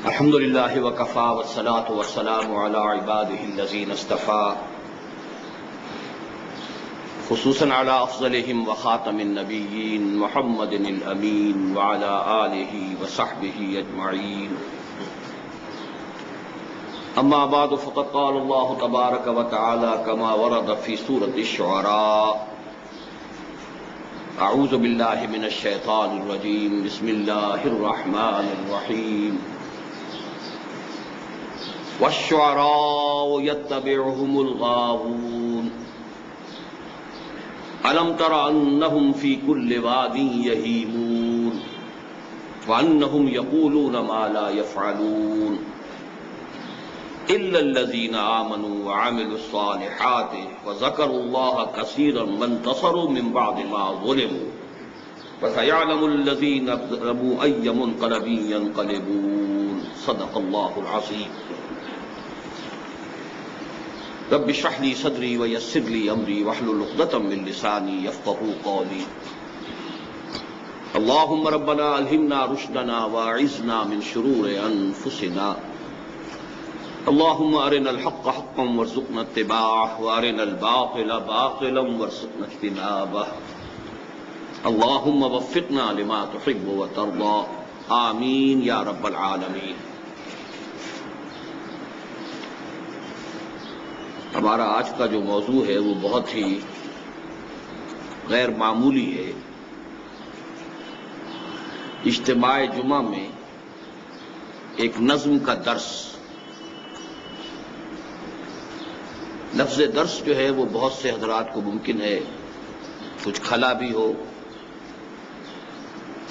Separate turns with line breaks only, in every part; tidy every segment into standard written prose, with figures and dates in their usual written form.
الحمد لله وكفى والصلاة والسلام على عباده الذين اصطفى خصوصا على أفضلهم وخاتم النبيين محمد الأمين وعلى آله وصحبه أجمعين. أما بعد فقد قال الله تبارك وتعالى كما ورد في سورة الشعراء: أعوذ بالله من الشيطان الرجيم بسم الله الرحمن الرحيم والشعراء يتبعهم الغاوون ألم تر أنهم في كل واد يهيمون وأنهم يقولون ما لا يفعلون إلا الذين آمنوا وعملوا الصالحات وذكروا الله كثيرا وانتصروا من بعد ما ظلموا فسيعلم الذين ظلموا أي منقلب ينقلبون. صدق الله العظيم. رب اشرح لي صدري ويسر لي امري واحلل عقدة من لساني يفقهوا قولي. اللهم ربنا الهمنا رشدنا واعذنا من شرور انفسنا. اللهم ارنا الحق حقا وارزقنا اتباعه وارنا الباطل باطلا وارزقنا اجتنابه. اللهم وفقنا لما تحب وترضى. آمین یا رب العالمین. ہمارا آج کا جو موضوع ہے وہ بہت ہی غیر معمولی ہے. اجتماع جمعہ میں ایک نظم کا درس. لفظ درس جو ہے وہ بہت سے حضرات کو ممکن ہے کچھ کھلا بھی ہو،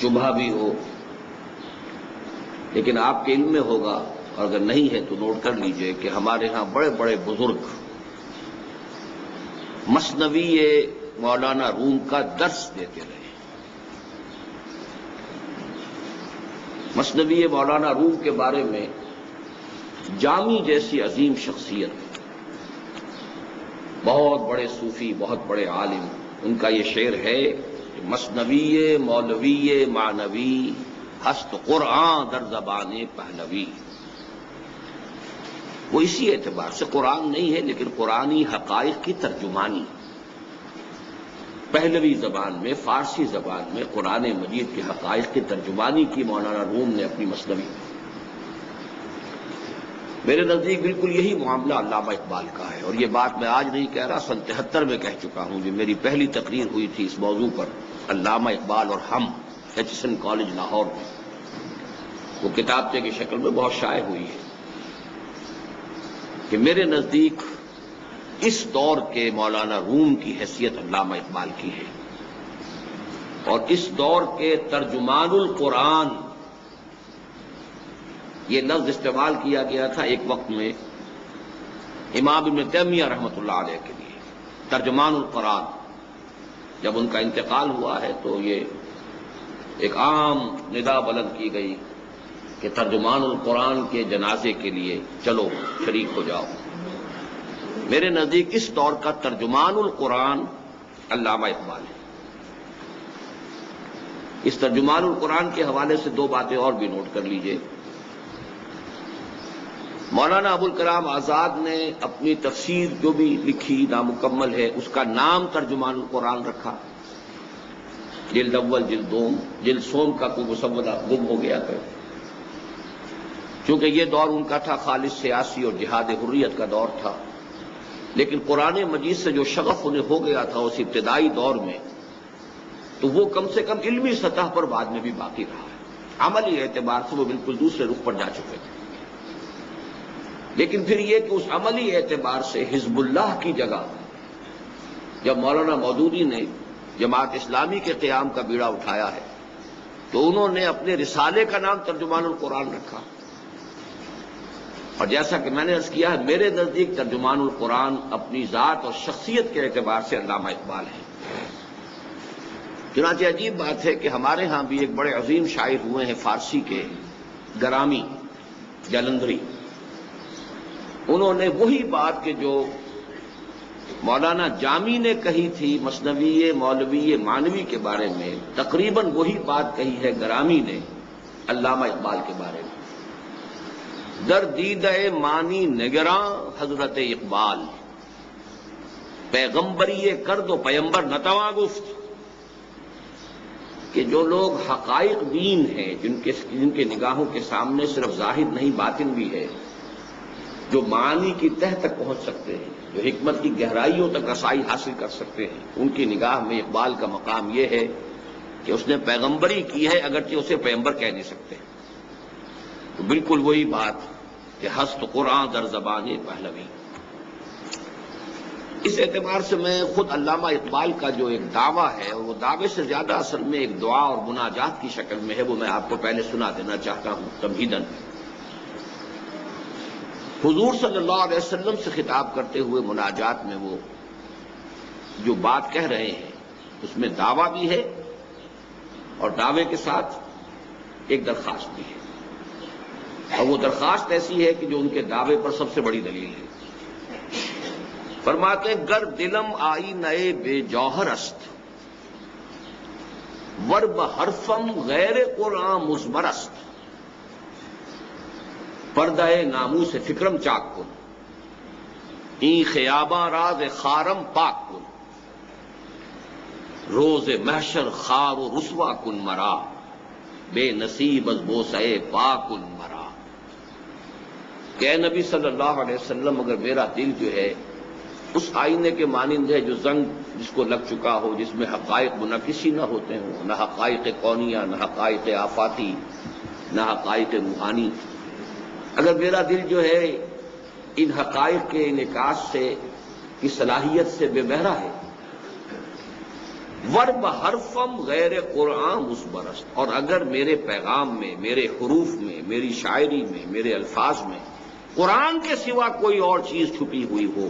چبھا بھی ہو، لیکن آپ کے علم میں ہوگا، اور اگر نہیں ہے تو نوٹ کر لیجئے کہ ہمارے ہاں بڑے بڑے بزرگ مثنوی مولانا روم کا درس دیتے رہے. مثنوی مولانا روم کے بارے میں جامی جیسی عظیم شخصیت، بہت بڑے صوفی، بہت بڑے عالم، ان کا یہ شعر ہے: مثنوی مولوی معنوی ہست قرآن در زبان پہلوی. وہ اسی اعتبار سے قرآن نہیں ہے لیکن قرآنی حقائق کی ترجمانی پہلوی زبان میں، فارسی زبان میں قرآن مجید کے حقائق کی ترجمانی کی مولانا روم نے اپنی مثنوی. میرے نزدیک بالکل یہی معاملہ علامہ اقبال کا ہے، اور یہ بات میں آج نہیں کہہ رہا، سن 73 میں کہہ چکا ہوں. جو میری پہلی تقریر ہوئی تھی اس موضوع پر، علامہ اقبال اور ہم، ایچسن کالج لاہور میں، وہ کتابچے کی شکل میں بہت شائع ہوئی ہے کہ میرے نزدیک اس دور کے مولانا روم کی حیثیت علامہ اقبال کی ہے، اور اس دور کے ترجمان القرآن، یہ لفظ استعمال کیا گیا تھا ایک وقت میں امام ابن تیمیہ رحمۃ اللہ علیہ کے لیے، ترجمان القرآن. جب ان کا انتقال ہوا ہے تو یہ ایک عام ندا بلند کی گئی کہ ترجمان القرآن کے جنازے کے لیے چلو شریک ہو جاؤ. میرے نزدیک اس دور کا ترجمان القرآن علامہ اقبال ہے. اس ترجمان القرآن کے حوالے سے دو باتیں اور بھی نوٹ کر لیجئے. مولانا ابوالکلام آزاد نے اپنی تفسیر جو بھی لکھی نامکمل ہے، اس کا نام ترجمان القرآن رکھا. جلد اول، جلد دوم، جلد سوم کا کوئی مسودہ گم ہو گیا تھا، کیونکہ یہ دور ان کا تھا خالص سیاسی اور جہاد حریت کا دور تھا. لیکن قرآن مجید سے جو شغف انہیں ہو گیا تھا اس ابتدائی دور میں، تو وہ کم سے کم علمی سطح پر بعد میں بھی باقی رہا. عملی اعتبار سے وہ بالکل دوسرے رخ پر جا چکے تھے. لیکن پھر یہ کہ اس عملی اعتبار سے حزب اللہ کی جگہ جب مولانا مودودی نے جماعت اسلامی کے قیام کا بیڑا اٹھایا ہے تو انہوں نے اپنے رسالے کا نام ترجمان القرآن رکھا. اور جیسا کہ میں نے عرض کیا ہے، میرے نزدیک ترجمان القرآن اپنی ذات اور شخصیت کے اعتبار سے علامہ اقبال ہے. چنانچہ عجیب بات ہے کہ ہمارے ہاں بھی ایک بڑے عظیم شاعر ہوئے ہیں فارسی کے، گرامی جلندری. انہوں نے وہی بات کہ جو مولانا جامی نے کہی تھی مثنوی مولوی معنوی کے بارے میں، تقریباً وہی بات کہی ہے گرامی نے علامہ اقبال کے بارے میں. در دیدہ مانی نگراں حضرت اقبال، پیغمبری کرد و پیمبر نتواں گفت، کہ جو لوگ حقائق دین ہیں، جن کے نگاہوں کے سامنے صرف ظاہر نہیں باطن بھی ہے، جو معانی کی تہ تک پہنچ سکتے ہیں، جو حکمت کی گہرائیوں تک رسائی حاصل کر سکتے ہیں، ان کی نگاہ میں اقبال کا مقام یہ ہے کہ اس نے پیغمبری کی ہے، اگرچہ اسے پیغمبر کہہ نہیں سکتے۔ تو بالکل وہی بات کہ ہست قرآن در زبان پہلوی۔ اس اعتبار سے میں خود علامہ اقبال کا جو ایک دعویٰ ہے، وہ دعوے سے زیادہ اصل میں ایک دعا اور مناجات کی شکل میں ہے، وہ میں آپ کو پہلے سنا دینا چاہتا ہوں تمہیداً۔ حضور صلی اللہ علیہ وسلم سے خطاب کرتے ہوئے مناجات میں وہ جو بات کہہ رہے ہیں، اس میں دعویٰ بھی ہے اور دعوے کے ساتھ ایک درخواست بھی ہے، اور وہ درخواست ایسی ہے کہ جو ان کے دعوے پر سب سے بڑی دلیل ہے۔ فرماتے ہیں گر دلم آئی نئے بے جوہر است، ورب حرفم غیر قرآن مزمر است، پردہ نامو سے فکرم چاک کن، این خیاباں راز خارم پاک کن، روز محشر خار و رسوا کن مرا، بے نصیب از بوسئے پاک کن مرا۔ کہ اے نبی صلی اللہ علیہ وسلم، اگر میرا دل جو ہے اس آئینے کے مانند ہے جو زنگ جس کو لگ چکا ہو، جس میں حقائق منعکسی نہ ہوتے ہوں، نہ حقائق کونیہ، نہ حقائق آفاتی، نہ حقائق روحانی، اگر میرا دل جو ہے ان حقائق کے انعکاس سے کی صلاحیت سے بے بہرا ہے، ورب حرفم غیر قرآن مصبرست، اور اگر میرے پیغام میں، میرے حروف میں، میری شاعری میں، میرے الفاظ میں قرآن کے سوا کوئی اور چیز چھپی ہوئی ہو،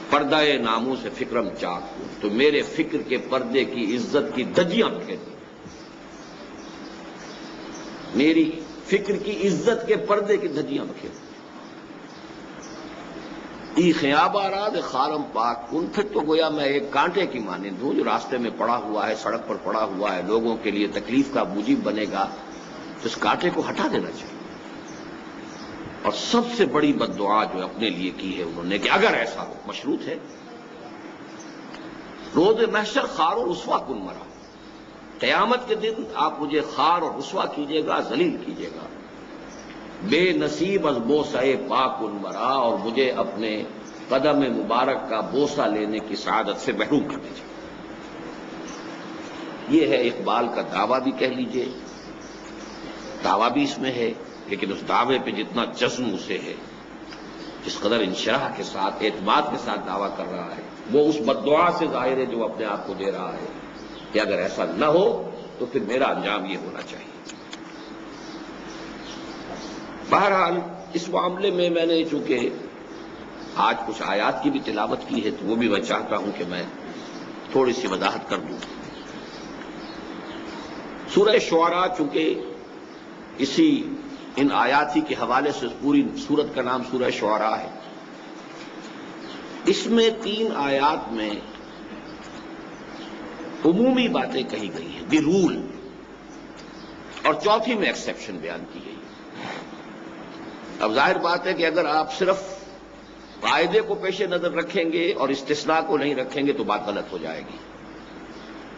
پردہ ناموں سے فکرم چاک ہو، تو میرے فکر کے پردے کی عزت کی دھجیاں بکھیر دیں، میری فکر کی عزت کے پردے کی دھجیاں بکھیر دیں۔ ای خیاب آراد خارم پاک کن، پھر تو گویا میں ایک کانٹے کی مانند ہوں جو راستے میں پڑا ہوا ہے، سڑک پر پڑا ہوا ہے، لوگوں کے لیے تکلیف کا موجب بنے گا، تو اس کانٹے کو ہٹا دینا چاہیے۔ اور سب سے بڑی بد دعا جو اپنے لیے کی ہے انہوں نے کہ اگر ایسا ہو، مشروط ہے، روز محشر خار و رسوا کن مرا، قیامت کے دن آپ مجھے خار اور رسوا کیجیے گا، ذلیل کیجیے گا، بے نصیب از بوسہ پاک کن مرا، اور مجھے اپنے قدم مبارک کا بوسہ لینے کی سعادت سے محروم کر دیجیے۔ یہ ہے اقبال کا دعویٰ بھی کہہ لیجیے، دعویٰ بھی اس میں ہے، لیکن اس دعوے پہ جتنا جزم اسے ہے، جس قدر انشراح کے ساتھ، اعتماد کے ساتھ دعویٰ کر رہا ہے، وہ اس بددعا سے ظاہر ہے جو اپنے آپ کو دے رہا ہے کہ اگر ایسا نہ ہو تو پھر میرا انجام یہ ہونا چاہیے۔ بہرحال اس معاملے میں نے چونکہ آج کچھ آیات کی بھی تلاوت کی ہے، تو وہ بھی میں چاہتا ہوں کہ میں تھوڑی سی وضاحت کر دوں۔ سورہ شعراء چونکہ اسی ان آیات ہی کے حوالے سے پوری سورت کا نام سورہ شعراء ہے، اس میں 3 آیات میں عمومی باتیں کہی گئی ہیں، دی رول، اور چوتھی میں ایکسیپشن بیان کی گئی۔ اب ظاہر بات ہے کہ اگر آپ صرف قاعدے کو پیش نظر رکھیں گے اور استثناء کو نہیں رکھیں گے تو بات غلط ہو جائے گی۔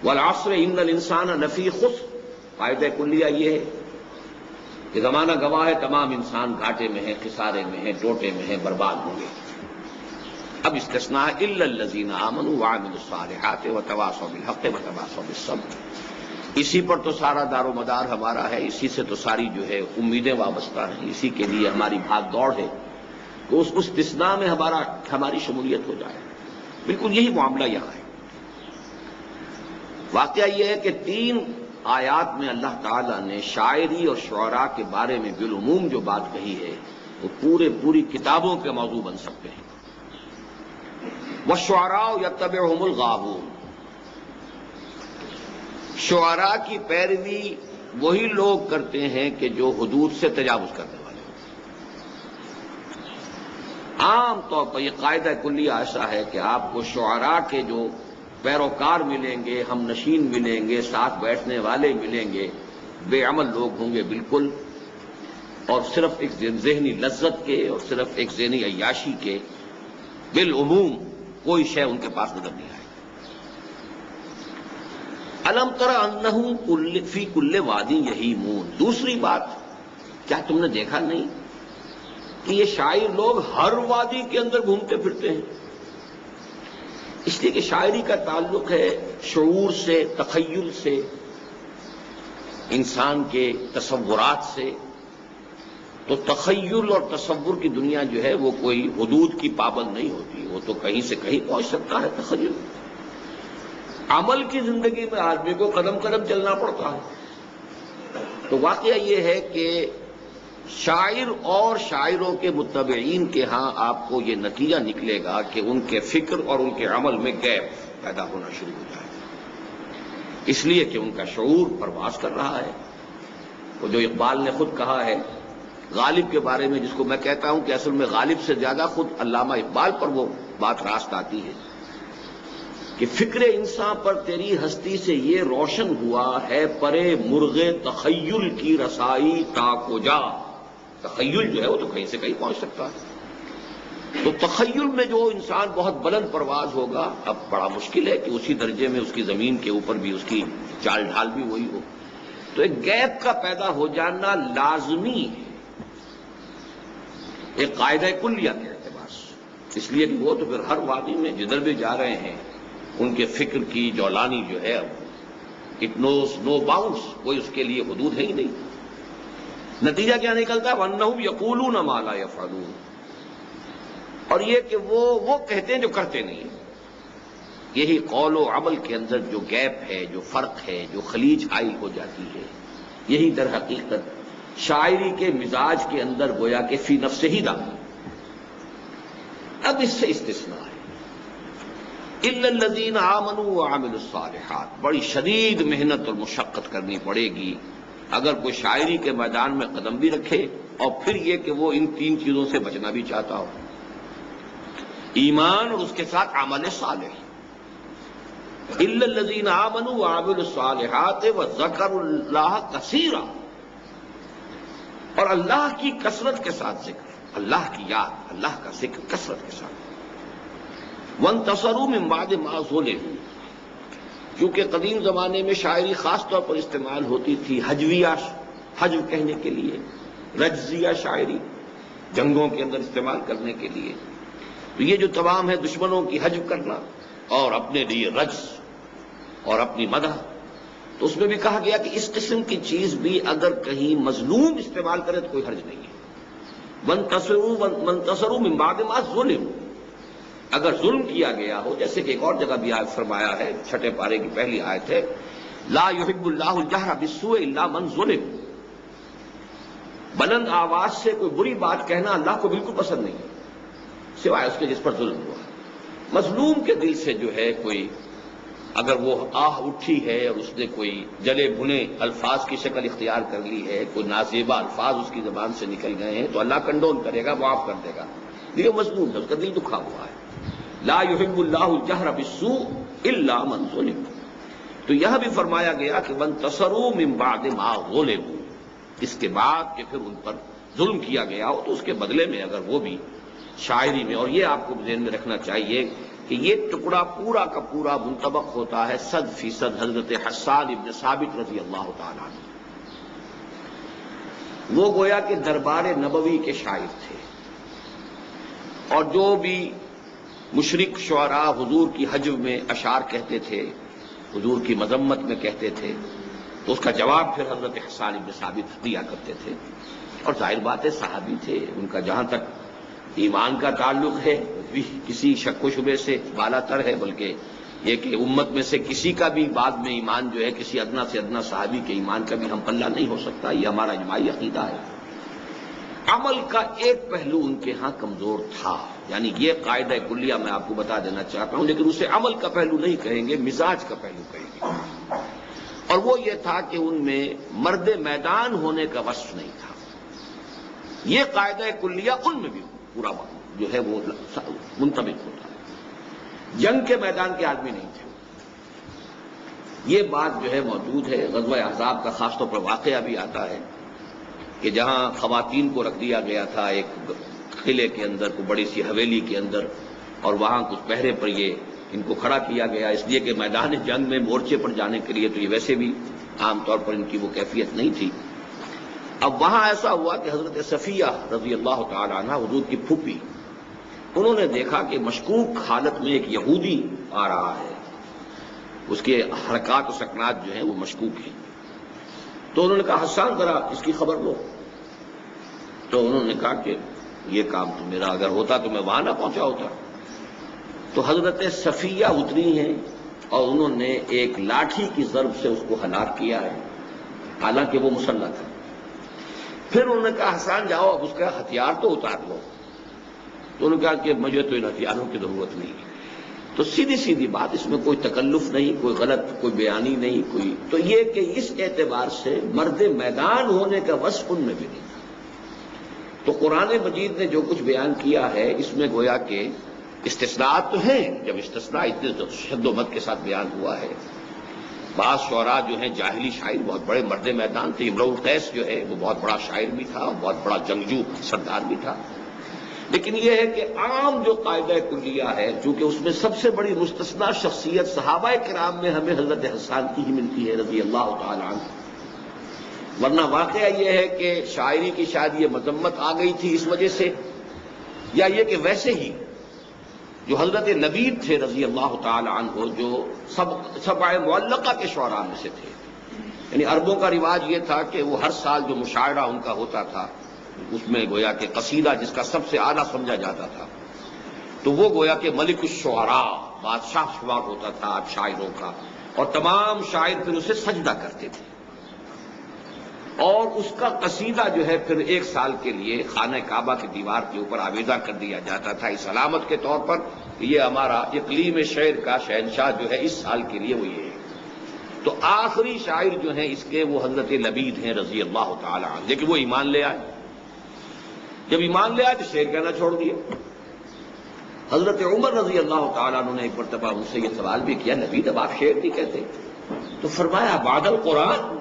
والعصر ان الانسان لفی خسر، قاعدہ کلیہ یہ ہے کہ زمانہ گواہ ہے، تمام انسان گھاٹے میں ہیں، خسارے میں ہیں، ٹوٹے میں ہیں، برباد ہوں گے۔ اب استثناء الا الذین آمنوا وعملوا الصالحات وتواصوا بالحق وتواصوا بالصبر، اسی پر تو سارا دار و مدار ہمارا ہے، اسی سے تو ساری جو ہے امیدیں وابستہ ہیں، اسی کے لیے ہماری بھاگ دوڑ ہے، تو اس استثناء میں ہماری شمولیت ہو جائے۔ بالکل یہی معاملہ یہاں ہے۔ واقعہ یہ ہے کہ 3 آیات میں اللہ تعالیٰ نے شاعری اور شعراء کے بارے میں بالعموم جو بات کہی ہے وہ پوری کتابوں کے موضوع بن سکتے ہیں۔ وَالشُّعَرَاءُ يَتَّبِعُهُمُ الْغَاوُونَ، شعراء کی پیروی وہی لوگ کرتے ہیں کہ جو حدود سے تجاوز کرنے والے ہیں۔ عام طور پر یہ قاعدہ کلیہ ایسا ہے کہ آپ کو شعراء کے جو پیروکار ملیں گے، ہم نشین ملیں گے، ساتھ بیٹھنے والے ملیں گے، بے عمل لوگ ہوں گے بالکل، اور صرف ایک ذہنی لذت کے اور صرف ایک ذہنی عیاشی کے بالعموم کوئی شے ان کے پاس نظر نہیں آئے. الم تر انہم فی کل وادی یہیمون. دوسری بات، کیا تم نے دیکھا نہیں کہ یہ شاعر لوگ ہر وادی کے اندر گھومتے پھرتے ہیں؟ اس لیے کہ شاعری کا تعلق ہے شعور سے، تخیل سے، انسان کے تصورات سے. تو تخیل اور تصور کی دنیا جو ہے وہ کوئی حدود کی پابند نہیں ہوتی، وہ تو کہیں سے کہیں پہنچ سکتا ہے تخیل. عمل کی زندگی میں آدمی کو قدم قدم چلنا پڑتا ہے. تو واقعہ یہ ہے کہ شاعر اور شاعروں کے متبعین کے ہاں آپ کو یہ نتیجہ نکلے گا کہ ان کے فکر اور ان کے عمل میں گیپ پیدا ہونا شروع ہو جائے گا، اس لیے کہ ان کا شعور پرواز کر رہا ہے. وہ جو اقبال نے خود کہا ہے غالب کے بارے میں، جس کو میں کہتا ہوں کہ اصل میں غالب سے زیادہ خود علامہ اقبال پر وہ بات راست آتی ہے کہ فکر انسان پر تیری ہستی سے یہ روشن ہوا ہے پرے مرغ تخیل کی رسائی تا کو جا. تخیل جو ہے وہ تو کہیں سے کہیں پہنچ سکتا ہے. تو تخیل میں جو انسان بہت بلند پرواز ہوگا، اب بڑا مشکل ہے کہ اسی درجے میں اس کی زمین کے اوپر بھی اس کی چال ڈھال بھی وہی ہو. تو ایک گیپ کا پیدا ہو جانا لازمی ہے ایک قاعدہ کلیہ کے اعتبار سے، اس لیے کہ وہ تو پھر ہر وادی میں جدھر بھی جا رہے ہیں ان کے فکر کی جولانی جو ہے اٹ نوز نو باؤنڈس، کوئی اس کے لیے حدود ہے ہی نہیں. نتیجہ کیا نکلتا ہے؟ وَأَنَّهُمْ يَقُولُونَ مَا لَا يَفْعَلُونَ. اور یہ کہ وہ کہتے ہیں جو کرتے نہیں ہیں. یہی قول و عمل کے اندر جو گیپ ہے، جو فرق ہے، جو خلیج حائل ہو جاتی ہے، یہی در حقیقت شاعری کے مزاج کے اندر گویا کہ فی نفس ہی داخل. اب اس سے استثناء ہے الا الذین آمنوا وعملوا الصالحات. بڑی شدید محنت اور مشقت کرنی پڑے گی اگر کوئی شاعری کے میدان میں قدم بھی رکھے اور پھر یہ کہ وہ ان تین چیزوں سے بچنا بھی چاہتا ہو: ایمان اور اس کے ساتھ عمل صالح. الا الذین آمنوا وعملوا الصالحات وذکروا اللہ کثیرا. اور اللہ کی کثرت کے ساتھ ذکر، اللہ کی یاد، اللہ کا ذکر کثرت کے ساتھ. وانتصروا من بعد ما ظلموا. کیونکہ قدیم زمانے میں شاعری خاص طور پر استعمال ہوتی تھی حجویہ، حجو کہنے کے لیے، رجزیہ شاعری جنگوں کے اندر استعمال کرنے کے لیے. تو یہ جو تمام ہے دشمنوں کی حجو کرنا اور اپنے لیے رجز اور اپنی مدح، تو اس میں بھی کہا گیا کہ اس قسم کی چیز بھی اگر کہیں مظلوم استعمال کرے تو کوئی حرج نہیں ہے. وانتصروا من بعد ما ظلموا. اگر ظلم کیا گیا ہو، جیسے کہ ایک اور جگہ بھی آیت فرمایا ہے، 6 پارے کی پہلی آیت ہے، لا يحب اللہ الجہر بالسوء الا من ظلم. بلند آواز سے کوئی بری بات کہنا اللہ کو بالکل پسند نہیں ہے، سوائے اس کے جس پر ظلم ہوا. مظلوم کے دل سے جو ہے کوئی اگر وہ آہ اٹھی ہے اور اس نے کوئی جلے بھنے الفاظ کی شکل اختیار کر لی ہے، کوئی نازیبا الفاظ اس کی زبان سے نکل گئے ہیں، تو اللہ کنڈول کرے گا، معاف کر دے گا. یہ مظلوم ہے، اس کا دل دکھا ہوا ہے. لا يحب اللہ الجہر بالسوء الا من ظلم. تو یہاں بھی فرمایا گیا کہ وانتصروا من بعد ما ظلموا. اس کے بعد کہ پھر ان پر ظلم کیا گیا ہو تو اس کے بدلے میں اگر وہ بھی شاعری میں، اور یہ آپ کو ذہن میں رکھنا چاہیے کہ یہ ٹکڑا پورا کا پورا منطبق ہوتا ہے 100% حضرت حسان ابن ثابت رضی اللہ تعالیٰ عنہ. وہ گویا کہ دربار نبوی کے شاعر تھے، اور جو بھی مشرک شعراء حضور کی حجو میں اشعار کہتے تھے، حضور کی مذمت میں کہتے تھے، تو اس کا جواب پھر حضرت حسان ابن ثابت دیا کرتے تھے. اور ظاہر بات ہے صحابی تھے، ان کا جہاں تک ایمان کا تعلق ہے بھی کسی شک و شبے سے بالا تر ہے، بلکہ یہ کہ امت میں سے کسی کا بھی بعد میں ایمان جو ہے کسی ادنا سے ادنا صحابی کے ایمان کا بھی ہم پلہ نہیں ہو سکتا. یہ ہمارا اجماعی عقیدہ ہے. عمل کا ایک پہلو ان کے ہاں کمزور تھا، یعنی یہ قاعدہ کلیہ میں آپ کو بتا دینا چاہتا ہوں، لیکن اسے عمل کا پہلو نہیں کہیں گے، مزاج کا پہلو کہیں گے. اور وہ یہ تھا کہ ان میں مرد میدان ہونے کا وصف نہیں تھا. یہ قاعدہ کلیہ ان میں بھی پورا جو ہے وہ منطبق ہوتا ہے. جنگ کے میدان کے آدمی نہیں تھے. یہ بات جو ہے موجود ہے. غزوہ احزاب کا خاص طور پر واقعہ بھی آتا ہے کہ جہاں خواتین کو رکھ دیا گیا تھا ایک قلعے کے اندر، کو بڑی سی حویلی کے اندر، اور وہاں کچھ پہرے پر یہ ان کو کھڑا کیا گیا، اس لیے کہ میدان جنگ میں مورچے پر جانے کے لیے تو یہ ویسے بھی عام طور پر ان کی وہ کیفیت نہیں تھی۔ اب وہاں ایسا ہوا کہ حضرت صفیہ رضی اللہ تعالی عنہ حضور کی پھوپھی، انہوں نے دیکھا کہ مشکوک حالت میں ایک یہودی آ رہا ہے، اس کے حرکات و سکنات جو ہیں وہ مشکوک ہیں۔ تو انہوں نے کہا حسان ذرا اس کی خبر لو۔ تو انہوں نے کہا کہ یہ کام تو میرا اگر ہوتا تو میں وہاں نہ پہنچا ہوتا۔ تو حضرت صفیہ اتری ہیں اور انہوں نے ایک لاٹھی کی ضرب سے اس کو ہلاک کیا ہے، حالانکہ وہ مسلح تھا۔ پھر انہوں نے کہا حسان جاؤ اب اس کا ہتھیار تو اتار لو۔ تو انہوں نے کہا کہ مجھے تو ان ہتھیاروں کی ضرورت نہیں ہے۔ تو سیدھی سیدھی بات، اس میں کوئی تکلف نہیں، کوئی غلط کوئی بیانی نہیں، کوئی تو یہ کہ اس اعتبار سے مرد میدان ہونے کا وصف ان میں بھی نہیں تھا۔ تو قرآن مجید نے جو کچھ بیان کیا ہے اس میں گویا کہ استثناءات تو ہیں، جب استثناء اتنے شد و مت کے ساتھ بیان ہوا ہے۔ بعض شعراء جو ہیں جاہلی شاعر بہت بڑے مرد میدان تھے، امرؤ القیس جو ہے وہ بہت بڑا شاعر بھی تھا، بہت بڑا جنگجو سردار بھی تھا۔ لیکن یہ ہے کہ عام جو قاعدہ کلیہ ہے، چونکہ اس میں سب سے بڑی مستثنیٰ شخصیت صحابہ کرام میں ہمیں حضرت حسان کی ہی ملتی ہے رضی اللہ تعالی عنہ، ورنہ واقعہ یہ ہے کہ شاعری کی شاید یہ مذمت آ گئی تھی اس وجہ سے، یا یہ کہ ویسے ہی جو حضرت لبید تھے رضی اللہ تعالی عنہ جو سبع معلقہ کے شعراء میں سے تھے، یعنی عربوں کا رواج یہ تھا کہ وہ ہر سال جو مشاعرہ ان کا ہوتا تھا اس میں گویا کہ قصیدہ جس کا سب سے اعلیٰ سمجھا جاتا تھا تو وہ گویا کہ ملک الشعراء بادشاہ شمار ہوتا تھا اب شاعروں کا، اور تمام شاعر پھر اسے سجدہ کرتے تھے، اور اس کا قصیدہ جو ہے پھر ایک سال کے لیے خانہ کعبہ کی دیوار کے اوپر آویزہ کر دیا جاتا تھا اس علامت کے طور پر کہ یہ ہمارا اقلیم شعر کا شہنشاہ جو ہے اس سال کے لیے وہ یہ ہے۔ تو آخری شاعر جو ہیں اس کے وہ حضرت لبید ہیں رضی اللہ تعالی عنہ، لیکن وہ ایمان لے آئے۔ جب ایمان لے آئے تو شعر کہنا چھوڑ دیا۔ حضرت عمر رضی اللہ تعالیٰ عنہ نے ایک مرتبہ ان سے یہ سوال بھی کیا، لبید اب آپ شعر نہیں کہتے؟ تو فرمایا بعد القرآن،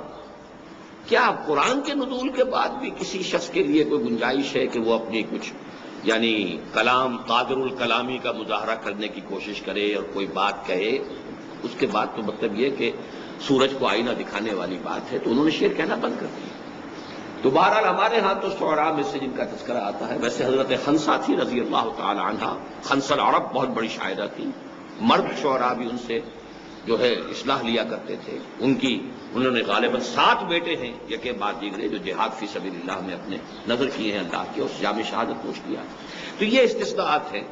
کیا قرآن کے نزول کے بعد بھی کسی شخص کے لیے کوئی گنجائش ہے کہ وہ اپنی کچھ یعنی کلام قادر الکلامی کا مظاہرہ کرنے کی کوشش کرے اور کوئی بات کہے؟ اس کے بعد تو مطلب یہ کہ سورج کو آئینہ دکھانے والی بات ہے، تو انہوں نے شعر کہنا بند کر دیا۔ تو بہرحال ہمارے ہاں تو شعراء میں سے جن کا تذکرہ آتا ہے، ویسے حضرت خنسا تھی رضی اللہ تعالی عنہا، خنسا العرب بہت بڑی شاعرہ تھی، مرد شعراء بھی ان سے جو ہے اصلاح لیا کرتے تھے۔ انہوں نے غالباً 7 بیٹے ہیں یکے بعد دیگرے جو جہاد فی سبیل اللہ میں اپنے نظر کیے ہیں اللہ کے، اس جام شہادت نوش کیا۔ تو یہ استثناءات ہیں۔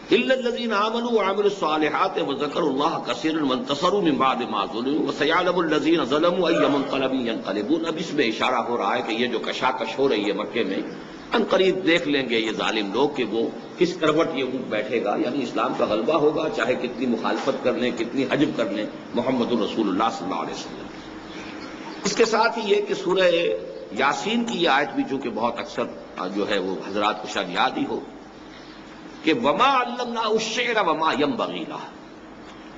الا الذين امنوا وعملوا الصالحات وذكروا الله كثيرا وانتصروا من بعد ما ظلموا وسيعلم الذين ظلموا اي منقلب ينقلبون۔ اب اس میں اشارہ ہو رہا ہے کہ یہ جو کشاکش ہو رہی ہے مکے میں، ان قریب دیکھ لیں گے یہ ظالم لوگ کہ وہ کس کروٹ یہ اونٹ بیٹھے گا، یعنی اسلام کا غلبہ ہوگا، چاہے کتنی مخالفت کر لیں، کتنی حجب کر لیں محمد الرسول اللہ صلی اللہ علیہ وسلم۔ اس کے ساتھ ہی یہ کہ سورہ یاسین کی یہ آیت بھی چونکہ بہت اکثر جو ہے وہ حضرات کو شاید یاد ہی ہو کہ وما علمناہ الشعر وما ينبغی لہ،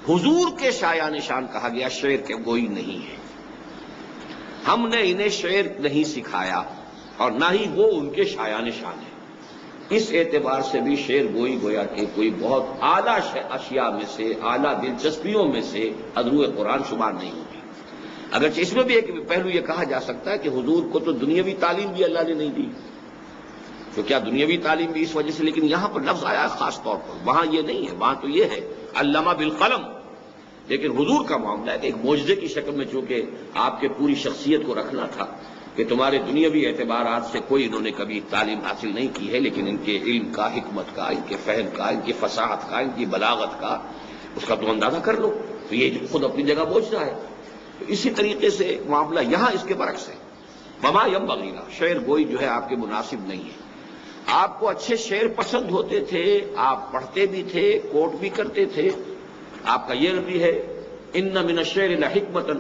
حضور کے شایان نشان کہا گیا، شعر کے گوئی نہیں ہے، ہم نے انہیں شعر نہیں سکھایا اور نہ ہی وہ ان کے شایان شان ہے۔ اس اعتبار سے بھی شعر گوئی گویا کہ کوئی بہت اعلیٰ اشیاء میں سے، اعلیٰ دلچسپیوں میں سے ادرو قرآن شمار نہیں ہوتی۔ اگرچہ اس میں بھی ایک پہلو یہ کہا جا سکتا ہے کہ حضور کو تو دنیاوی تعلیم بھی اللہ نے نہیں دی، تو کیا دنیاوی تعلیم بھی اس وجہ سے، لیکن یہاں پر لفظ آیا ہے خاص طور پر، وہاں یہ نہیں ہے، وہاں تو یہ ہے علامہ بالقلم۔ لیکن حضور کا معاملہ ہے کہ ایک معجزے کی شکل میں چونکہ آپ کے پوری شخصیت کو رکھنا تھا کہ تمہارے دنیاوی اعتبارات سے کوئی انہوں نے کبھی تعلیم حاصل نہیں کی ہے، لیکن ان کے علم کا، حکمت کا، ان کے فہم کا، ان کی فصاحت کا، ان کی بلاغت کا اس کا تو اندازہ کر لو۔ تو یہ خود اپنی جگہ پہنچ رہا ہے۔ تو اسی طریقے سے معاملہ یہاں اس کے برعکس ہے، وما ينبغی لہ، شعر گوئی جو ہے آپ کے مناسب نہیں ہے۔ آپ کو اچھے شعر پسند ہوتے تھے، آپ پڑھتے بھی تھے، کوٹ بھی کرتے تھے، آپ کا یہ بھی ہے ان من الشعر لحکمۃ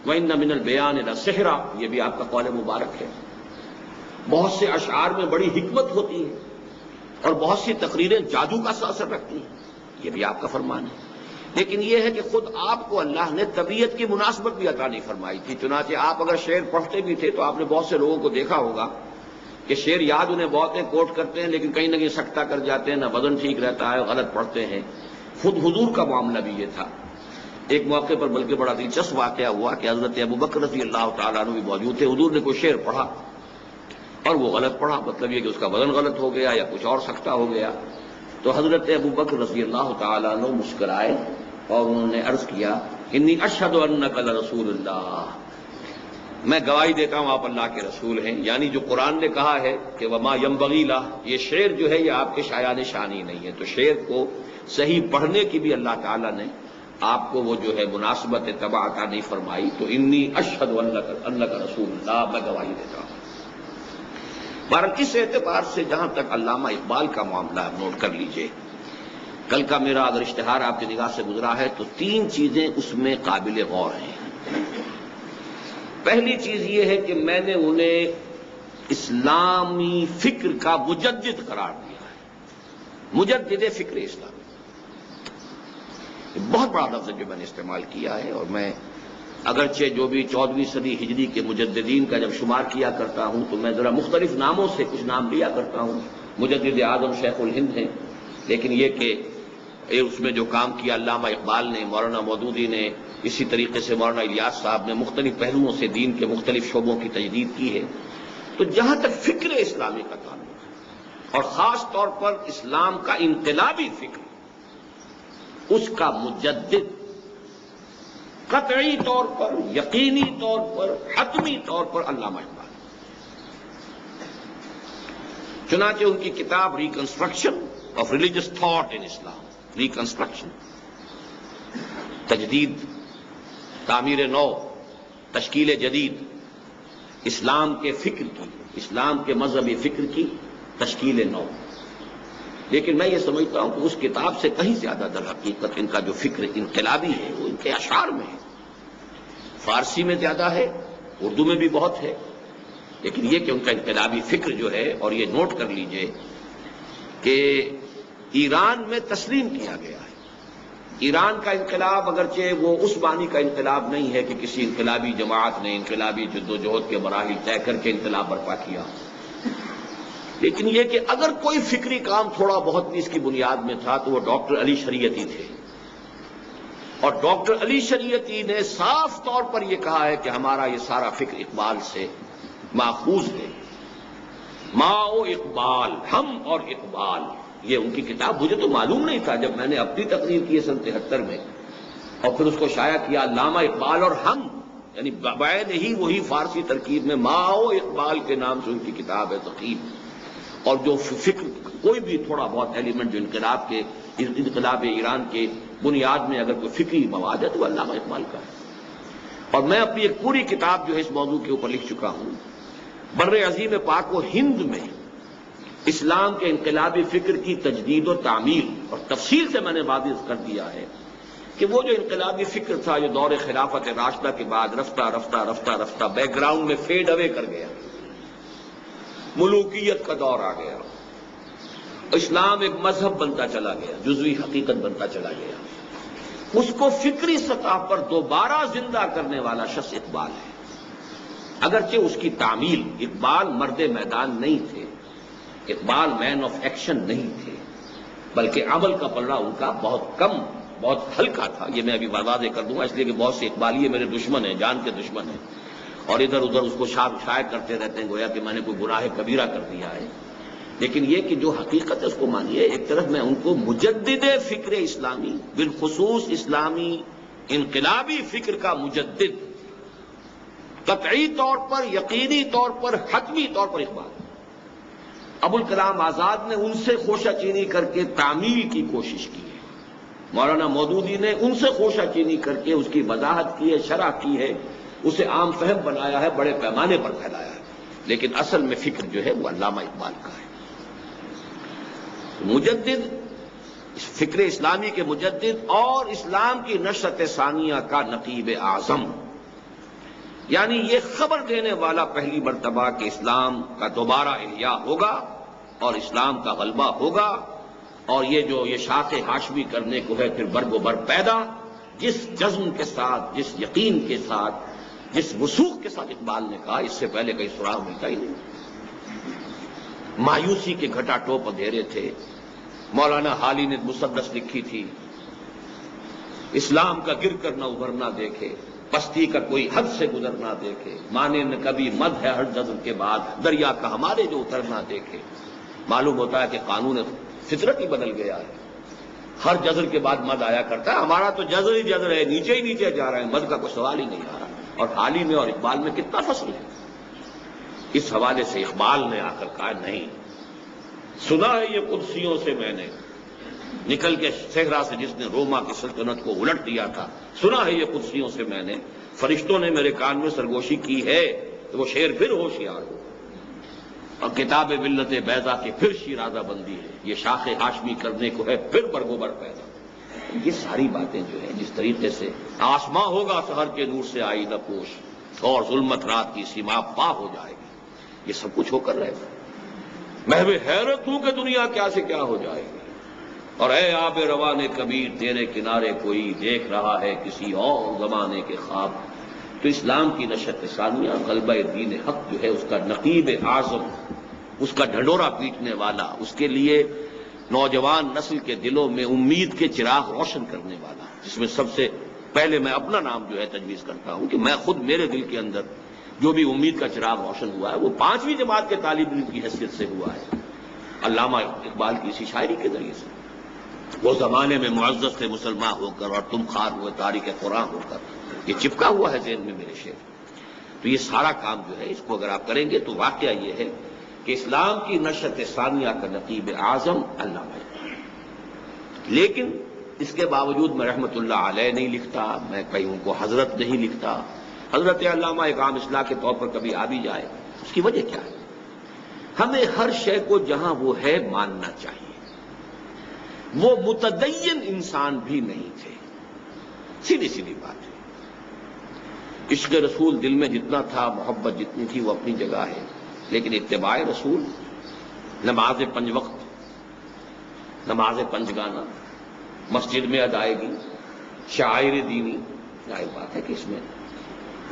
وان من البیان لسحرا، یہ بھی آپ کا قول مبارک ہے۔ بہت سے اشعار میں بڑی حکمت ہوتی ہے اور بہت سی تقریریں جادو کا اثر رکھتی ہیں، یہ بھی آپ کا فرمان ہے۔ لیکن یہ ہے کہ خود آپ کو اللہ نے طبیعت کی مناسبت بھی عطا نہیں فرمائی تھی، چنانچہ آپ اگر شعر پڑھتے بھی تھے تو آپ نے بہت سے لوگوں کو دیکھا ہوگا کہ شعر یاد انہیں بہت ہیں، کوٹ کرتے ہیں، لیکن کہیں نہ کہیں سکتا کر جاتے ہیں، نہ وزن ٹھیک رہتا ہے، غلط پڑھتے ہیں۔ خود حضور کا معاملہ بھی یہ تھا۔ ایک موقع پر بلکہ بڑا دلچسپ واقعہ ہوا کہ حضرت ابوبکر رضی اللہ تعالیٰ عنہ بھی موجود تھے، حضور نے کوئی شعر پڑھا اور وہ غلط پڑھا، مطلب یہ کہ اس کا وزن غلط ہو گیا یا کچھ اور سکتا ہو گیا، تو حضرت ابوبکر رضی اللہ تعالیٰ عنہ مسکرائے اور انہوں نے عرض کیا انی اشہد انک لرسول اللہ، میں گواہی دیتا ہوں آپ اللہ کے رسول ہیں، یعنی جو قرآن نے کہا ہے کہ وما ینبغی لہ، یہ شعر جو ہے یہ آپ کے شایان شان ہی نہیں ہے، تو شعر کو صحیح پڑھنے کی بھی اللہ تعالیٰ نے آپ کو وہ جو ہے مناسبت طبع عطا نہیں فرمائی، تو انی اشہد انک رسول اللہ، میں گواہی دیتا ہوں۔ بہرحال اس اعتبار سے جہاں تک علامہ اقبال کا معاملہ آپ نوٹ کر لیجئے، کل کا میرا اگر اشتہار آپ کی نگاہ سے گزرا ہے تو 3 چیزیں اس میں قابل غور ہیں۔ پہلی چیز یہ ہے کہ میں نے انہیں اسلامی فکر کا مجدد قرار دیا ہے، مجدد فکر اسلام، بہت بڑا لفظ ہے جو میں نے استعمال کیا ہے، اور میں اگرچہ جو بھی 14ویں صدی ہجری کے مجددین کا جب شمار کیا کرتا ہوں تو میں ذرا مختلف ناموں سے کچھ نام لیا کرتا ہوں، مجدد اعظم شیخ الہند ہیں، لیکن یہ کہ اس میں جو کام کیا علامہ اقبال نے، مولانا مودودی نے، اسی طریقے سے مولانا الیاس صاحب نے مختلف پہلوؤں سے دین کے مختلف شعبوں کی تجدید کی ہے، تو جہاں تک فکر اسلامی کا تعلق ہے اور خاص طور پر اسلام کا انقلابی فکر، اس کا مجدد قطعی طور پر، یقینی طور پر، حتمی طور پر علامہ اقبال، چنانچہ ان کی کتاب reconstruction of religious thought in Islam, reconstruction, تجدید، تعمیر نو، تشکیل جدید، اسلام کے فکر کی، اسلام کے مذہبی فکر کی تشکیل نو، لیکن میں یہ سمجھتا ہوں کہ اس کتاب سے کہیں زیادہ در حقیقت ان کا جو فکر انقلابی ہے وہ ان کے اشعار میں ہے، فارسی میں زیادہ ہے، اردو میں بھی بہت ہے، لیکن یہ کہ ان کا انقلابی فکر جو ہے، اور یہ نوٹ کر لیجئے کہ ایران میں تسلیم کیا گیا ہے۔ ایران کا انقلاب اگرچہ وہ اس معنی کا انقلاب نہیں ہے کہ کسی انقلابی جماعت نے انقلابی جدوجہد کے مراحل طے کر کے انقلاب برپا کیا، لیکن یہ کہ اگر کوئی فکری کام تھوڑا بہت بھی اس کی بنیاد میں تھا تو وہ ڈاکٹر علی شریعتی تھے، اور ڈاکٹر علی شریعتی نے صاف طور پر یہ کہا ہے کہ ہمارا یہ سارا فکر اقبال سے ماخوذ ہے، ماں و اقبال، ہم اور اقبال، یہ ان کی کتاب، مجھے تو معلوم نہیں تھا جب میں نے اپنی تقریر کی سن 73 میں اور پھر اس کو شائع کیا، علامہ اقبال اور ہم، یعنی بعین ہی وہی فارسی ترکیب میں ماں و اقبال کے نام سے ان کی کتاب ہے تقریب، اور جو فکر کوئی بھی تھوڑا بہت ایلیمنٹ جو انقلاب ایران کے بنیاد میں اگر کوئی فکری مواد ہے تو وہ علامہ اقبال کا ہے، اور میں اپنی ایک پوری کتاب جو ہے اس موضوع کے اوپر لکھ چکا ہوں، بر عظیم پاک و ہند میں اسلام کے انقلابی فکر کی تجدید و تعمیل، اور تفصیل سے میں نے واضح کر دیا ہے کہ وہ جو انقلابی فکر تھا جو دور خلافت راشدہ کے بعد رفتہ رفتہ رفتہ رفتہ بیک گراؤنڈ میں فیڈ اوے کر گیا، ملوکیت کا دور آ گیا، اسلام ایک مذہب بنتا چلا گیا، جزوی حقیقت بنتا چلا گیا، اس کو فکری سطح پر دوبارہ زندہ کرنے والا شخص اقبال ہے، اگرچہ اس کی تعمیل، اقبال مرد میدان نہیں تھے، اقبال مین آف ایکشن نہیں تھے، بلکہ عمل کا پلڑا ان کا بہت کم، بہت ہلکا تھا، یہ میں ابھی واضح کر دوں گا، اس لیے کہ بہت سے اقبالیے میرے دشمن ہیں، جان کے دشمن ہیں، اور ادھر ادھر اس کو شائع کرتے رہتے ہیں گویا کہ میں نے کوئی گناہ کبیرہ کر دیا ہے، لیکن یہ کہ جو حقیقت ہے اس کو مانیے۔ ایک طرف میں ان کو مجدد فکر اسلامی، بالخصوص اسلامی انقلابی فکر کا مجدد، قطعی طور پر، یقینی طور پر، حتمی طور پر اقبال، ابوالکلام آزاد نے ان سے خوشہ چینی کر کے تعمیل کی کوشش کی ہے، مولانا مودودی نے ان سے خوشہ چینی کر کے اس کی وضاحت کی ہے، شرح کی ہے، اسے عام فہم بنایا ہے، بڑے پیمانے پر پھیلایا ہے، لیکن اصل میں فکر جو ہے وہ علامہ اقبال کا ہے۔ مجدد، فکر اسلامی کے مجدد اور اسلام کی نشأت ثانیہ کا نقیب اعظم، یعنی یہ خبر دینے والا پہلی مرتبہ کہ اسلام کا دوبارہ احیاء ہوگا اور اسلام کا غلبہ ہوگا اور یہ شاخ ہاشمی کرنے کو ہے پھر برگ و بر پیدا، جس جزم کے ساتھ، جس یقین کے ساتھ، جس وثوق کے ساتھ اقبال نے کہا، اس سے پہلے کہیں سراغ ملتا ہی نہیں۔ مایوسی کے گھٹا ٹوپ اندھیرے تھے۔ مولانا حالی نے مسدس لکھی تھی، اسلام کا گر کر نہ ابھرنا دیکھے، پستی کا کوئی حد سے گزر نہ دیکھے، مانے نہ کبھی مد ہے ہر جزر کے بعد، دریا کا ہمارے جو اترنا دیکھے۔ معلوم ہوتا ہے کہ قانون فطرت ہی بدل گیا ہے، ہر جزر کے بعد مد آیا کرتا ہے، ہمارا تو جزر ہی جزر ہے، نیچے ہی نیچے جا رہا ہے، مد کا کوئی سوال ہی نہیں آ رہا۔ اور حالی میں اور اقبال میں کتنا فصل ہے۔ اس حوالے سے اقبال نے آ کر کہا نہیں، سنا ہے یہ قدسیوں سے میں نے، نکل کے صحرا سے جس نے روما کی سلطنت کو الٹ دیا تھا، سنا ہے یہ قدسیوں سے میں نے، فرشتوں نے میرے کان میں سرگوشی کی ہے، تو وہ شعر پھر ہوشیار ہو، اور کتاب ملت بیضا کی پھر شیرازہ بندی ہے، یہ شاخ ہاشمی کرنے کو ہے پھر برگوبر پیدا۔ یہ ساری باتیں جو ہیں جس طریقے سے آسماں ہوگا سحر کے نور سے آئینہ پوش، اور ظلمت رات کی سیما پا ہو جائے گی، یہ سب کچھ ہو کر رہے گا۔ محو حیرت ہوں کہ دنیا کیا سے کیا ہو جائے گی، اور اے آب روان کبیر تیرے کنارے کوئی دیکھ رہا ہے کسی اور زمانے کے خواب۔ تو اسلام کی نشت ثانیہ، غلبہ دین حق جو ہے، اس کا نقیب اعظم، اس کا ڈھنڈورا پیٹنے والا، اس کے لیے نوجوان نسل کے دلوں میں امید کے چراغ روشن کرنے والا، جس میں سب سے پہلے میں اپنا نام جو ہے تجویز کرتا ہوں کہ میں خود میرے دل کے اندر جو بھی امید کا چراغ روشن ہوا ہے وہ 5ویں جماعت کے طالب علم کی حیثیت سے ہوا ہے، علامہ اقبال کی اسی شاعری کے ذریعے سے۔ وہ زمانے میں معزز تھے مسلمان ہو کر، اور تم خار ہوئے تاریخ قرآن ہو کر، یہ چپکا ہوا ہے ذہن میں میرے شعر۔ تو یہ سارا کام جو ہے اس کو اگر آپ کریں گے تو واقعہ یہ ہے کہ اسلام کی نشت ثانیہ کا نقیب اعظم علامہ اقبال۔ لیکن اس کے باوجود میں رحمت اللہ علیہ نہیں لکھتا، میں کہیں ان کو حضرت نہیں لکھتا، حضرت علامہ ایک عام اصطلاح کے طور پر کبھی آ بھی جائے، اس کی وجہ کیا ہے؟ ہمیں ہر شے کو جہاں وہ ہے ماننا چاہیے۔ وہ متدین انسان بھی نہیں تھے، سیدھی سیدھی بات ہے۔ عشق رسول دل میں جتنا تھا، محبت جتنی تھی، وہ اپنی جگہ ہے، لیکن اتباع رسول، نماز 5 وقت، نماز 5 گانا، مسجد میں ادائیگی، شاعر دینی، ظاہر بات ہے کہ اس میں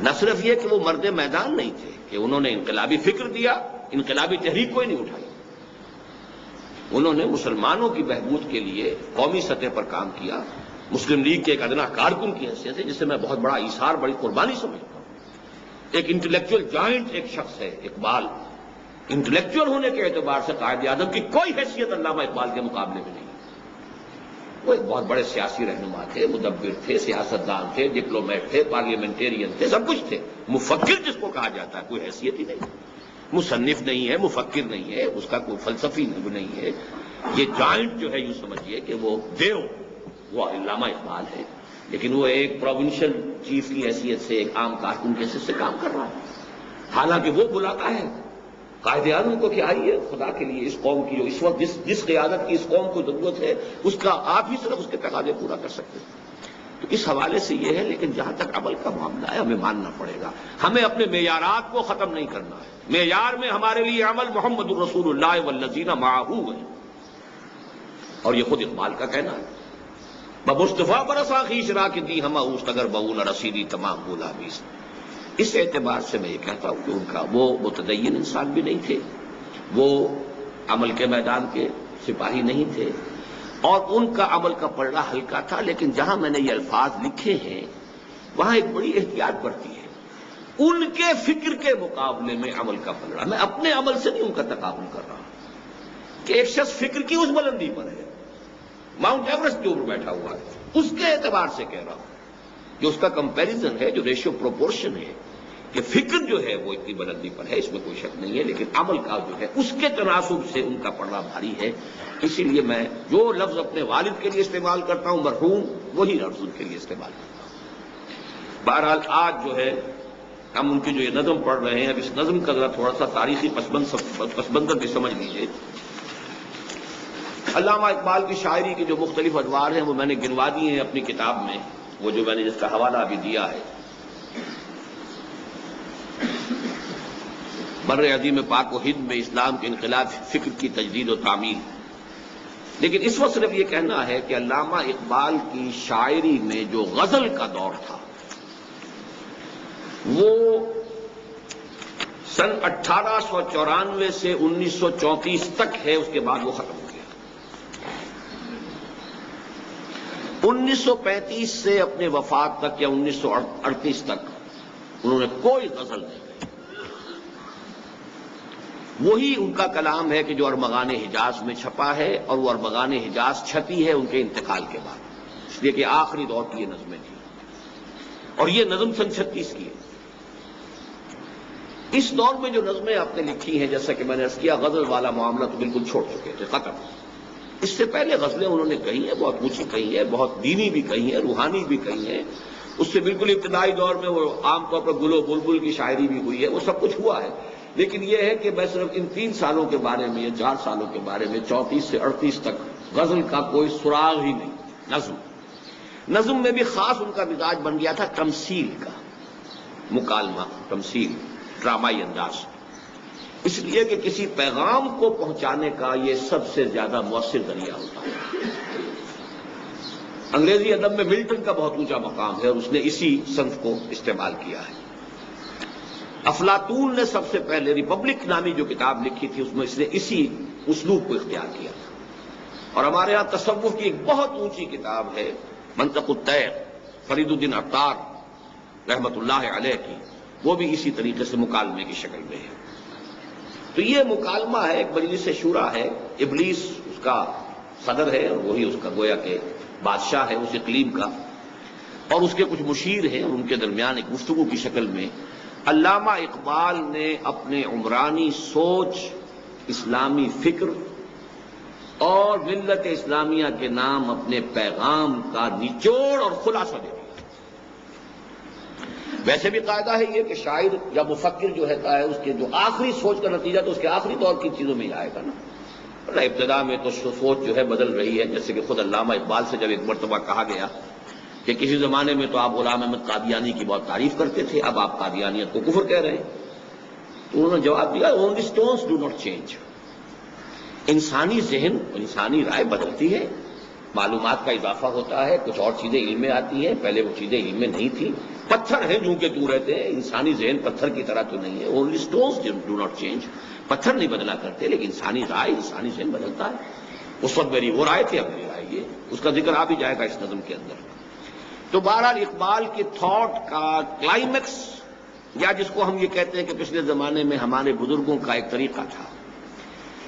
نہ صرف یہ کہ وہ مرد میدان نہیں تھے کہ انہوں نے انقلابی فکر دیا، انقلابی تحریک کوئی نہیں اٹھائی، انہوں نے مسلمانوں کی بہبود کے لیے قومی سطح پر کام کیا، مسلم لیگ کے ایک ادنا کارکن کی حیثیت سے، جسے میں بہت بڑا ایثار، بڑی قربانی سمجھتا ہوں۔ ایک انٹلیکچوئل جائنٹ ایک شخص ہے اقبال، انٹلیکچوئل ہونے کے اعتبار سے قائد اعظم کی کوئی حیثیت علامہ اقبال کے مقابلے میں نہیں۔ وہ ایک بہت بڑے سیاسی رہنما تھے، مدبر تھے، سیاستدان تھے، ڈپلومیٹ تھے، پارلیمنٹیرین تھے، سب کچھ تھے۔ مفکر جس کو کہا جاتا ہے کوئی حیثیت ہی نہیں، مصنف نہیں ہے، مفکر نہیں ہے، اس کا کوئی فلسفی نہیں ہے۔ یہ جوائنٹ جو ہے یوں سمجھیے کہ وہ دیو، وہ علامہ اقبال ہے، لیکن وہ ایک پروونشل چیف کی حیثیت سے، ایک عام کارکن کی حیثیت سے کام کر رہا ہے، حالانکہ وہ بلاتا ہے قائد اعظم کو کہ آئیے خدا کے لیے اس قوم کی جو اس وقت جس قیادت کی اس قوم کو ضرورت ہے، اس کا آپ ہی صرف اس کے تقاضے پورا کر سکتے ہیں۔ تو اس حوالے سے یہ ہے، لیکن جہاں تک عمل کا معاملہ ہے ہمیں ماننا پڑے گا، ہمیں اپنے معیارات کو ختم نہیں کرنا ہے۔ معیار میں ہمارے لیے عمل محمد الرسول اللہ والذین معہ ہے، اور یہ خود اقبال کا کہنا ہے، بمصطفیٰ برسا خیش را کی دی ہمہ اوست اگر بہو نہ رسیدی تمام بولا بیس۔ اس اعتبار سے میں یہ کہتا ہوں کہ ان کا وہ متدین انسان بھی نہیں تھے، وہ عمل کے میدان کے سپاہی نہیں تھے، اور ان کا عمل کا پلڑا ہلکا تھا، لیکن جہاں میں نے یہ الفاظ لکھے ہیں وہاں ایک بڑی احتیاط برتی ہے۔ ان کے فکر کے مقابلے میں عمل کا پلڑا، میں اپنے عمل سے نہیں ان کا تقابل کر رہا کہ ایک شخص فکر کی اس بلندی پر ہے، ماؤنٹ ایورسٹ کے اوپر بیٹھا ہوا ہے، اس کے اعتبار سے کہہ رہا ہوں، جو اس کا کمپیریزن ہے، جو ریشیو پروپورشن ہے کہ فکر جو ہے وہ اتنی بلندی پر ہے، اس میں کوئی شک نہیں ہے، لیکن عمل کا جو ہے اس کے تناسب سے ان کا پلڑا بھاری ہے۔ اسی لیے میں جو لفظ اپنے والد کے لیے استعمال کرتا ہوں مرحوم، وہی لفظ ان کے لیے استعمال کرتا ہوں۔ بہرحال آج جو ہے ہم ان کی جو یہ نظم پڑھ رہے ہیں، اب اس نظم کا ذرا تھوڑا سا تاریخی پس منظر بھی سمجھ لیجیے۔ علامہ اقبال کی شاعری کے جو مختلف ادوار ہیں وہ میں نے گنوا دیے ہیں اپنی کتاب میں، وہ جو میں نے جس کا حوالہ ابھی دیا ہے، بر عظیم پاک و ہند میں اسلام کے انقلاب فکر کی تجدید و تعمیل۔ لیکن اس وقت صرف یہ کہنا ہے کہ علامہ اقبال کی شاعری میں جو غزل کا دور تھا وہ سن 1894 سے 1934 تک ہے، اس کے بعد وہ ختم ہو گیا۔ 1935 سے اپنے وفات تک یا 1938 تک انہوں نے کوئی غزل نہیں گائی۔ وہی ان کا کلام ہے کہ جو ارمغان حجاز میں چھپا ہے، اور وہ ارمغان حجاز چھپی ہے ان کے انتقال کے بعد، اس لیے کہ آخری دور کی یہ نظمیں تھیں، اور یہ نظم سن 36 کی ہے۔ اس دور میں جو نظمیں آپ نے لکھی ہیں، جیسا کہ میں نے عرض کیا، غزل والا معاملہ تو بالکل چھوڑ چکے تھے، ختم۔ اس سے پہلے غزلیں انہوں نے کہی ہیں، بہت اونچی کہی ہیں، بہت دینی بھی کہی ہیں، روحانی بھی کہی ہیں۔ اس سے بالکل ابتدائی دور میں وہ عام طور پر گل و بلبل کی شاعری بھی ہوئی ہے، وہ سب کچھ ہوا ہے۔ لیکن یہ ہے کہ میں صرف ان 3 سالوں کے بارے میں یا 4 سالوں کے بارے میں 34 سے 38 تک غزل کا کوئی سراغ ہی نہیں۔ نظم میں بھی خاص ان کا مزاج بن گیا تھا تمثیل کا، مکالمہ، تمثیل، ڈرامائی انداز، اس لیے کہ کسی پیغام کو پہنچانے کا یہ سب سے زیادہ مؤثر ذریعہ ہوتا ہے۔ انگریزی ادب میں ملٹن کا بہت اونچا مقام ہے، اور اس نے اسی صنف کو استعمال کیا ہے۔ افلاطون نے سب سے پہلے ریپبلک نامی جو کتاب لکھی تھی، اس میں اس نے اسی اسلوب کو اختیار کیا تھا۔ اور ہمارے ہاں تصوف کی ایک بہت اونچی کتاب ہے منطق الطیر، فرید الدین عطار رحمت اللہ علیہ کی، وہ بھی اسی طریقے سے مکالمے کی شکل میں ہے۔ تو یہ مکالمہ ہے، ایک مجلس شورا ہے، ابلیس اس کا صدر ہے، اور وہی اس کا گویا کہ بادشاہ ہے اس اقلیم کا، اور اس کے کچھ مشیر ہیں، اور ان کے درمیان ایک گفتگو کی شکل میں علامہ اقبال نے اپنے عمرانی سوچ، اسلامی فکر اور ملت اسلامیہ کے نام اپنے پیغام کا نچوڑ اور خلاصہ دے دیا۔ ویسے بھی قاعدہ ہے یہ کہ شاعر یا مفکر جو رہتا ہے، اس کے جو آخری سوچ کا نتیجہ تو اس کے آخری دور کی چیزوں میں ہی آئے گا نا۔ ابتدا میں تو سوچ جو ہے بدل رہی ہے، جیسے کہ خود علامہ اقبال سے جب ایک مرتبہ کہا گیا کہ کسی زمانے میں تو آپ غلام احمد قادیانی کی بہت تعریف کرتے تھے، اب آپ قادیانیت کو کفر کہہ رہے ہیں، تو انہوں نے جواب دیا only stones do not change. انسانی ذہن، انسانی رائے بدلتی ہے، معلومات کا اضافہ ہوتا ہے، کچھ اور چیزیں علم میں آتی ہیں، پہلے وہ چیزیں علم میں نہیں تھیں۔ پتھر ہیں جو کہ تو رہتے ہیں، انسانی ذہن پتھر کی طرح تو نہیں ہے۔ Only stones do not change, پتھر نہیں بدلا کرتے، لیکن انسانی رائے، انسانی ذہن بدلتا ہے۔ اس وقت میری وہ رائے تھی، اب میری رائے یہ، اس کا ذکر آ بھی جائے گا اس نظم کے اندر۔ تو بہرحال اقبال کے تھاٹ کا کلائمیکس، یا جس کو ہم یہ کہتے ہیں کہ پچھلے زمانے میں ہمارے بزرگوں کا ایک طریقہ تھا،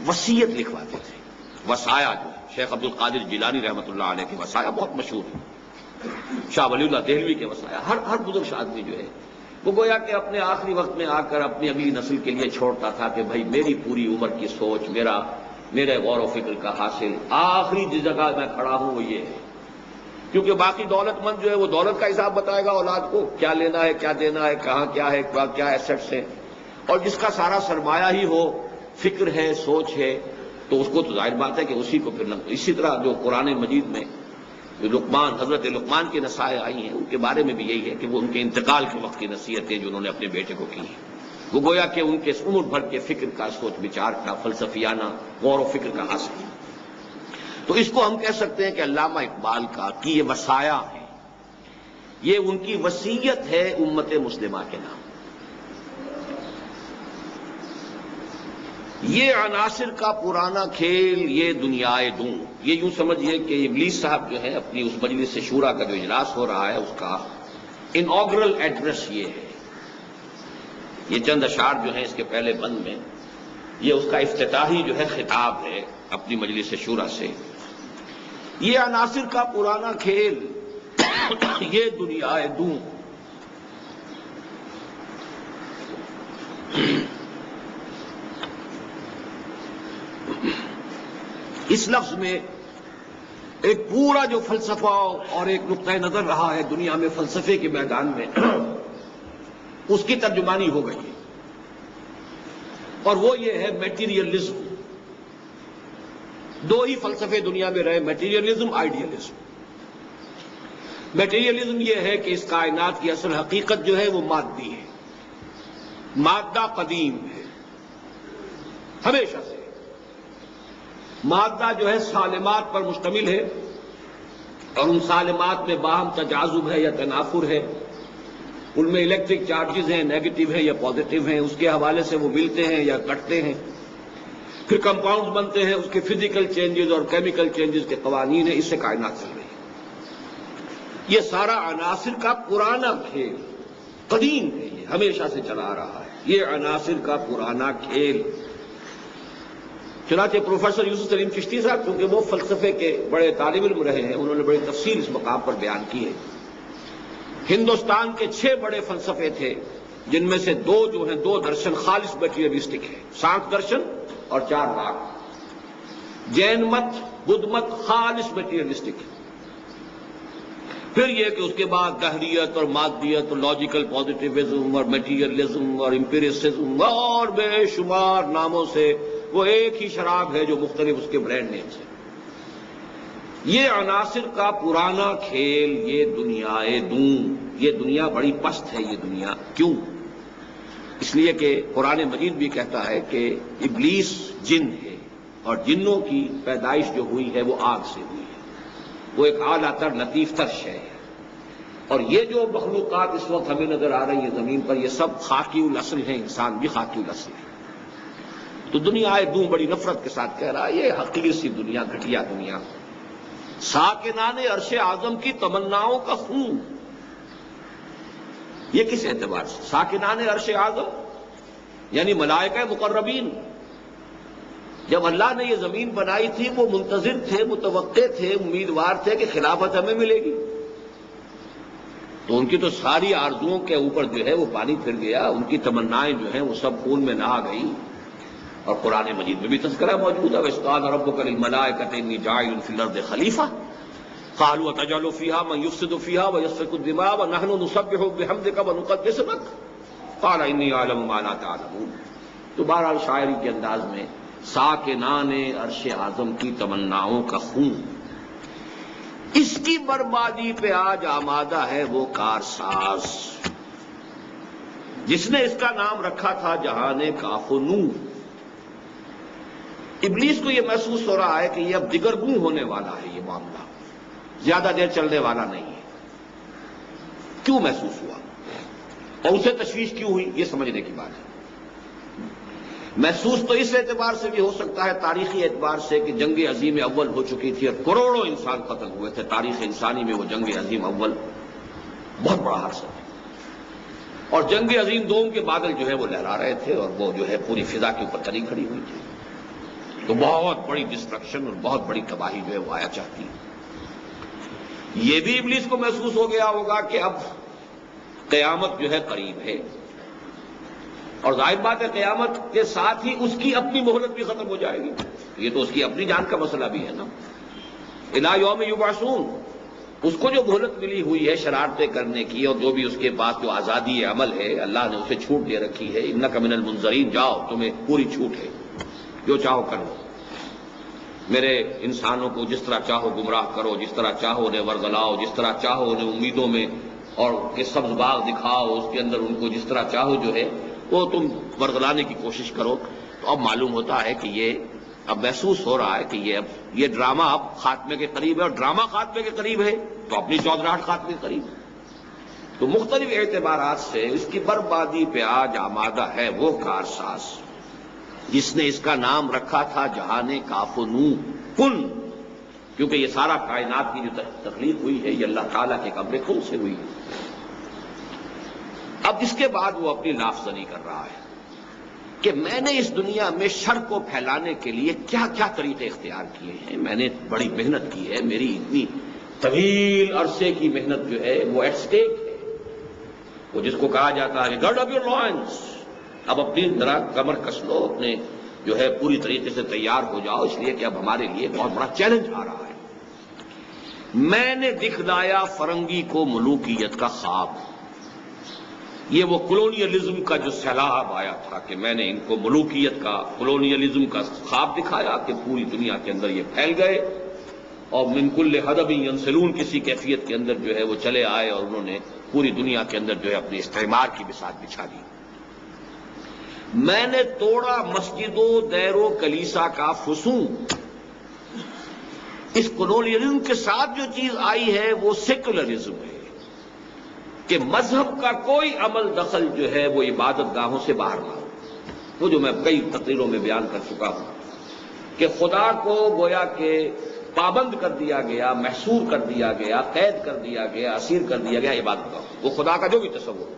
وصیت لکھواتے تھے، وصایا جو ہے، شیخ عبد القادر جیلانی رحمۃ اللہ علیہ کے وصایا بہت مشہور ہے، شاہ ولی اللہ دہلوی کے وصایا، ہر بزرگ آدمی جو ہے وہ گویا کہ اپنے آخری وقت میں آ کر اپنی اگلی نسل کے لیے چھوڑتا تھا کہ بھائی میری پوری عمر کی سوچ، میرے غور و فکر کا حاصل، آخری جس جگہ میں کھڑا ہوں وہ یہ ہے۔ کیونکہ باقی دولت مند جو ہے وہ دولت کا حساب بتائے گا اولاد کو، کیا لینا ہے، کیا دینا ہے، کہاں کیا ہے، کیا ایسٹس ہیں، اور جس کا سارا سرمایہ ہی ہو، فکر ہے، سوچ ہے، تو اس کو تو ظاہر بات ہے کہ اسی کو پھر اسی طرح جو قرآن مجید میں جو لقمان، حضرت لقمان کی نصائح آئی ہیں، ان کے بارے میں بھی یہی ہے کہ وہ ان کے انتقال کے وقت کی نصیحتیں جو انہوں نے اپنے بیٹے کو کی ہیں، وہ گویا کہ ان کے عمر بھر کے فکر کا، سوچ بچار کا، فلسفیانہ غور و فکر کا حاصل ہے۔ تو اس کو ہم کہہ سکتے ہیں کہ علامہ اقبال کا کی یہ وصایا ہے، یہ ان کی وصیت ہے امت مسلمہ کے نام۔ یہ عناصر کا پرانا کھیل، یہ دنیائے دوں، یہ یوں سمجھیے کہ ابلیس صاحب جو ہے اپنی اس مجلس شورا کا جو اجلاس ہو رہا ہے، اس کا انوگرل ایڈریس یہ ہے، یہ چند اشعار جو ہیں اس کے پہلے بند میں، یہ اس کا افتتاحی جو ہے خطاب ہے اپنی مجلس شورا سے۔ یہ عناصر کا پرانا کھیل، یہ دنیائے دوں، اس لفظ میں ایک پورا جو فلسفہ اور ایک نقطۂ نظر رہا ہے دنیا میں فلسفے کے میدان میں، اس کی ترجمانی ہو گئی ہے، اور وہ یہ ہے میٹیریلزم۔ دو ہی فلسفے دنیا میں رہے، میٹیریلزم، آئیڈیلزم۔ میٹیریلزم یہ ہے کہ اس کائنات کی اصل حقیقت جو ہے وہ مادی ہے، مادہ قدیم ہے ہمیشہ سے، مادہ جو ہے سالمات پر مشتمل ہے، اور ان سالمات میں باہم تجاذب ہے یا تنافر ہے، ان میں الیکٹرک چارجز ہیں، نیگیٹو ہیں یا پازیٹو ہیں، اس کے حوالے سے وہ ملتے ہیں یا کٹتے ہیں، پھر کمپاؤنڈز بنتے ہیں، اس کے فزیکل چینجز اور کیمیکل چینجز کے قوانین ہیں، اس سے کائنات چل رہی ہے۔ یہ سارا عناصر کا پرانا کھیل قدیم ہے، یہ ہمیشہ سے چلا آ رہا ہے، یہ عناصر کا پرانا کھیل۔ چنانچہ پروفیسر یوسف سلیم چشتی صاحب، کیونکہ وہ فلسفے کے بڑے طالب علم رہے ہیں، انہوں نے بڑی تفصیل اس مقام پر بیان کی ہے۔ ہندوستان کے 6 بڑے فلسفے تھے، جن میں سے 2 جو ہیں 2 درشن خالص میٹیریلسٹک ہیں، سانکھ درشن اور 4 واگ۔ جین مت، بدھ مت خالص میٹیریلسٹک ہے۔ پھر یہ کہ اس کے بعد دہریت اور مادیت اور لاجیکل پازیٹیوزم اور میٹیریلزم اور امپیریسزم اور بے شمار ناموں سے وہ ایک ہی شراب ہے جو مختلف اس کے برانڈ نیمز ہیں۔ یہ عناصر کا پرانا کھیل، یہ دنیائے دوں، یہ دنیا بڑی پست ہے۔ یہ دنیا کیوں؟ اس لیے کہ قرآن مجید بھی کہتا ہے کہ ابلیس جن ہے، اور جنوں کی پیدائش جو ہوئی ہے وہ آگ سے ہوئی ہے، وہ ایک اعلیٰ تر لطیف تر شے ہے۔ اور یہ جو مخلوقات اس وقت ہمیں نظر آ رہی ہیں زمین پر، یہ سب خاکی الاصل ہیں، انسان بھی خاکی الاصل ہے۔ تو دنیا دوں بڑی نفرت کے ساتھ کہہ رہا ہے یہ حقیر سی دنیا، گھٹیا دنیا، ساکنان عرش اعظم کی تمناؤں کا خون۔ یہ کس اعتبار سے؟ ساکنان عرش اعظم یعنی ملائکہ مقربین۔ جب اللہ نے یہ زمین بنائی تھی وہ منتظر تھے، متوقع تھے، امیدوار تھے کہ خلافت ہمیں ملے گی، تو ان کی تو ساری آرزوؤں کے اوپر جو ہے وہ پانی پھر گیا، ان کی تمنائیں جو ہیں وہ سب خون میں نہا گئی۔ اور قرآن مجید میں بھی تذکرہ موجود ہے، وَإِذْ قَالَ رَبُّكَ لِلْمَلَائِكَةِ إِنِّي جَاعِلٌ فِي الْأَرْضِ خَلِيفَةً قَالُوا أَتَجْعَلُ فِيهَا مَن يُفْسِدُ فِيهَا وَيَسْفِكُ الدِّمَاءَ وَنَحْنُ نُسَبِّحُ بِحَمْدِكَ وَنُقَدِّسُ لَكَ قَالَ إِنِّي أَعْلَمُ مَا لَا تَعْلَمُونَ۔ تو بہرحال شاعری کے انداز میں ساکنان عرش اعظم کی تمناؤں کا خون، اس کی بربادی پہ آج آمادہ ہے وہ کارساز جس نے اس کا نام رکھا تھا جہان کاف و نور۔ ابلیس کو یہ محسوس ہو رہا ہے کہ یہ اب دگرگوں ہونے والا ہے، یہ معاملہ زیادہ دیر چلنے والا نہیں ہے۔ کیوں محسوس ہوا اور اسے تشویش کیوں ہوئی، یہ سمجھنے کی بات ہے۔ محسوس تو اس اعتبار سے بھی ہو سکتا ہے، تاریخی اعتبار سے، کہ جنگ عظیم اول ہو چکی تھی اور کروڑوں انسان قتل ہوئے تھے۔ تاریخ انسانی میں وہ جنگ عظیم اول بہت بڑا حادثہ تھا، اور جنگ عظیم دوم کے بادل جو ہے وہ لہرا رہے تھے، اور وہ جو ہے پوری فضا کے اوپر تری کھڑی ہوئی تھی۔ تو بہت بڑی ڈسٹرکشن اور بہت بڑی تباہی جو ہے وہ آیا چاہتی ہے۔ یہ بھی ابلیس کو محسوس ہو گیا ہوگا کہ اب قیامت جو ہے قریب ہے، اور ظاہر بات ہے قیامت کے ساتھ ہی اس کی اپنی مہلت بھی ختم ہو جائے گی۔ یہ تو اس کی اپنی جان کا مسئلہ بھی ہے نا۔ الی یوم یبعثون، اس کو جو مہلت ملی ہوئی ہے شرارتیں کرنے کی، اور جو بھی اس کے پاس جو آزادی عمل ہے اللہ نے اسے چھوٹ دے رکھی ہے، انک من المنذرین، جاؤ تمہیں پوری چھوٹ ہے، جو چاہو کرو، میرے انسانوں کو جس طرح چاہو گمراہ کرو، جس طرح چاہو انہیں ورگلاؤ، جس طرح چاہو انہیں امیدوں میں اور کہ سبز باغ دکھاؤ، اس کے اندر ان کو جس طرح چاہو جو ہے وہ تم ورگلانے کی کوشش کرو۔ تو اب معلوم ہوتا ہے کہ یہ اب محسوس ہو رہا ہے کہ یہ ڈرامہ اب خاتمے کے قریب ہے، اور ڈرامہ خاتمے کے قریب ہے تو اپنی چودراہٹ خاتمے کے قریب ہے۔ تو مختلف اعتبارات سے اس کی بربادی پہ آج آمادہ ہے وہ کارساز جس نے اس کا نام رکھا تھا جہان کاف و نور، کن، کیونکہ یہ سارا کائنات کی جو تخلیق ہوئی ہے یہ اللہ تعالیٰ کے امر کن سے ہوئی ہے۔ اب اس کے بعد وہ اپنی لافزنی کر رہا ہے کہ میں نے اس دنیا میں شر کو پھیلانے کے لیے کیا کیا طریقے اختیار کیے ہیں، میں نے بڑی محنت کی ہے، میری اتنی طویل عرصے کی محنت جو ہے وہ ایٹ سٹیک ہے، وہ جس کو کہا جاتا ہے گارڈ اپ یور لائنس، اب اپنی ذرا کمر کس لو، اپنے جو ہے پوری طریقے سے تیار ہو جاؤ، اس لیے کہ اب ہمارے لیے بہت بڑا چیلنج آ رہا ہے۔ میں نے دکھلایا فرنگی کو ملوکیت کا خواب، یہ وہ کولونیلزم کا جو سیلاب آیا تھا کہ میں نے ان کو ملوکیت کا، کولونیلزم کا خواب دکھایا کہ پوری دنیا کے اندر یہ پھیل گئے، اور من کل حدب ینسلون، کسی کیفیت کے اندر جو ہے وہ چلے آئے اور انہوں نے پوری دنیا کے اندر جو ہے اپنے استعمار کی بساط بچھا دی۔ میں نے توڑا مسجد و دیر و کلیسا کا فسون، اس کولونیلزم کے ساتھ جو چیز آئی ہے وہ سیکولرزم ہے کہ مذہب کا کوئی عمل دخل جو ہے وہ عبادت گاہوں سے باہر نہ ہو. وہ جو میں کئی تقریروں میں بیان کر چکا ہوں کہ خدا کو گویا کہ پابند کر دیا گیا، محصور کر دیا گیا، قید کر دیا گیا، اسیر کر دیا گیا عبادت گاہوں. وہ خدا کا جو بھی تصور ہو،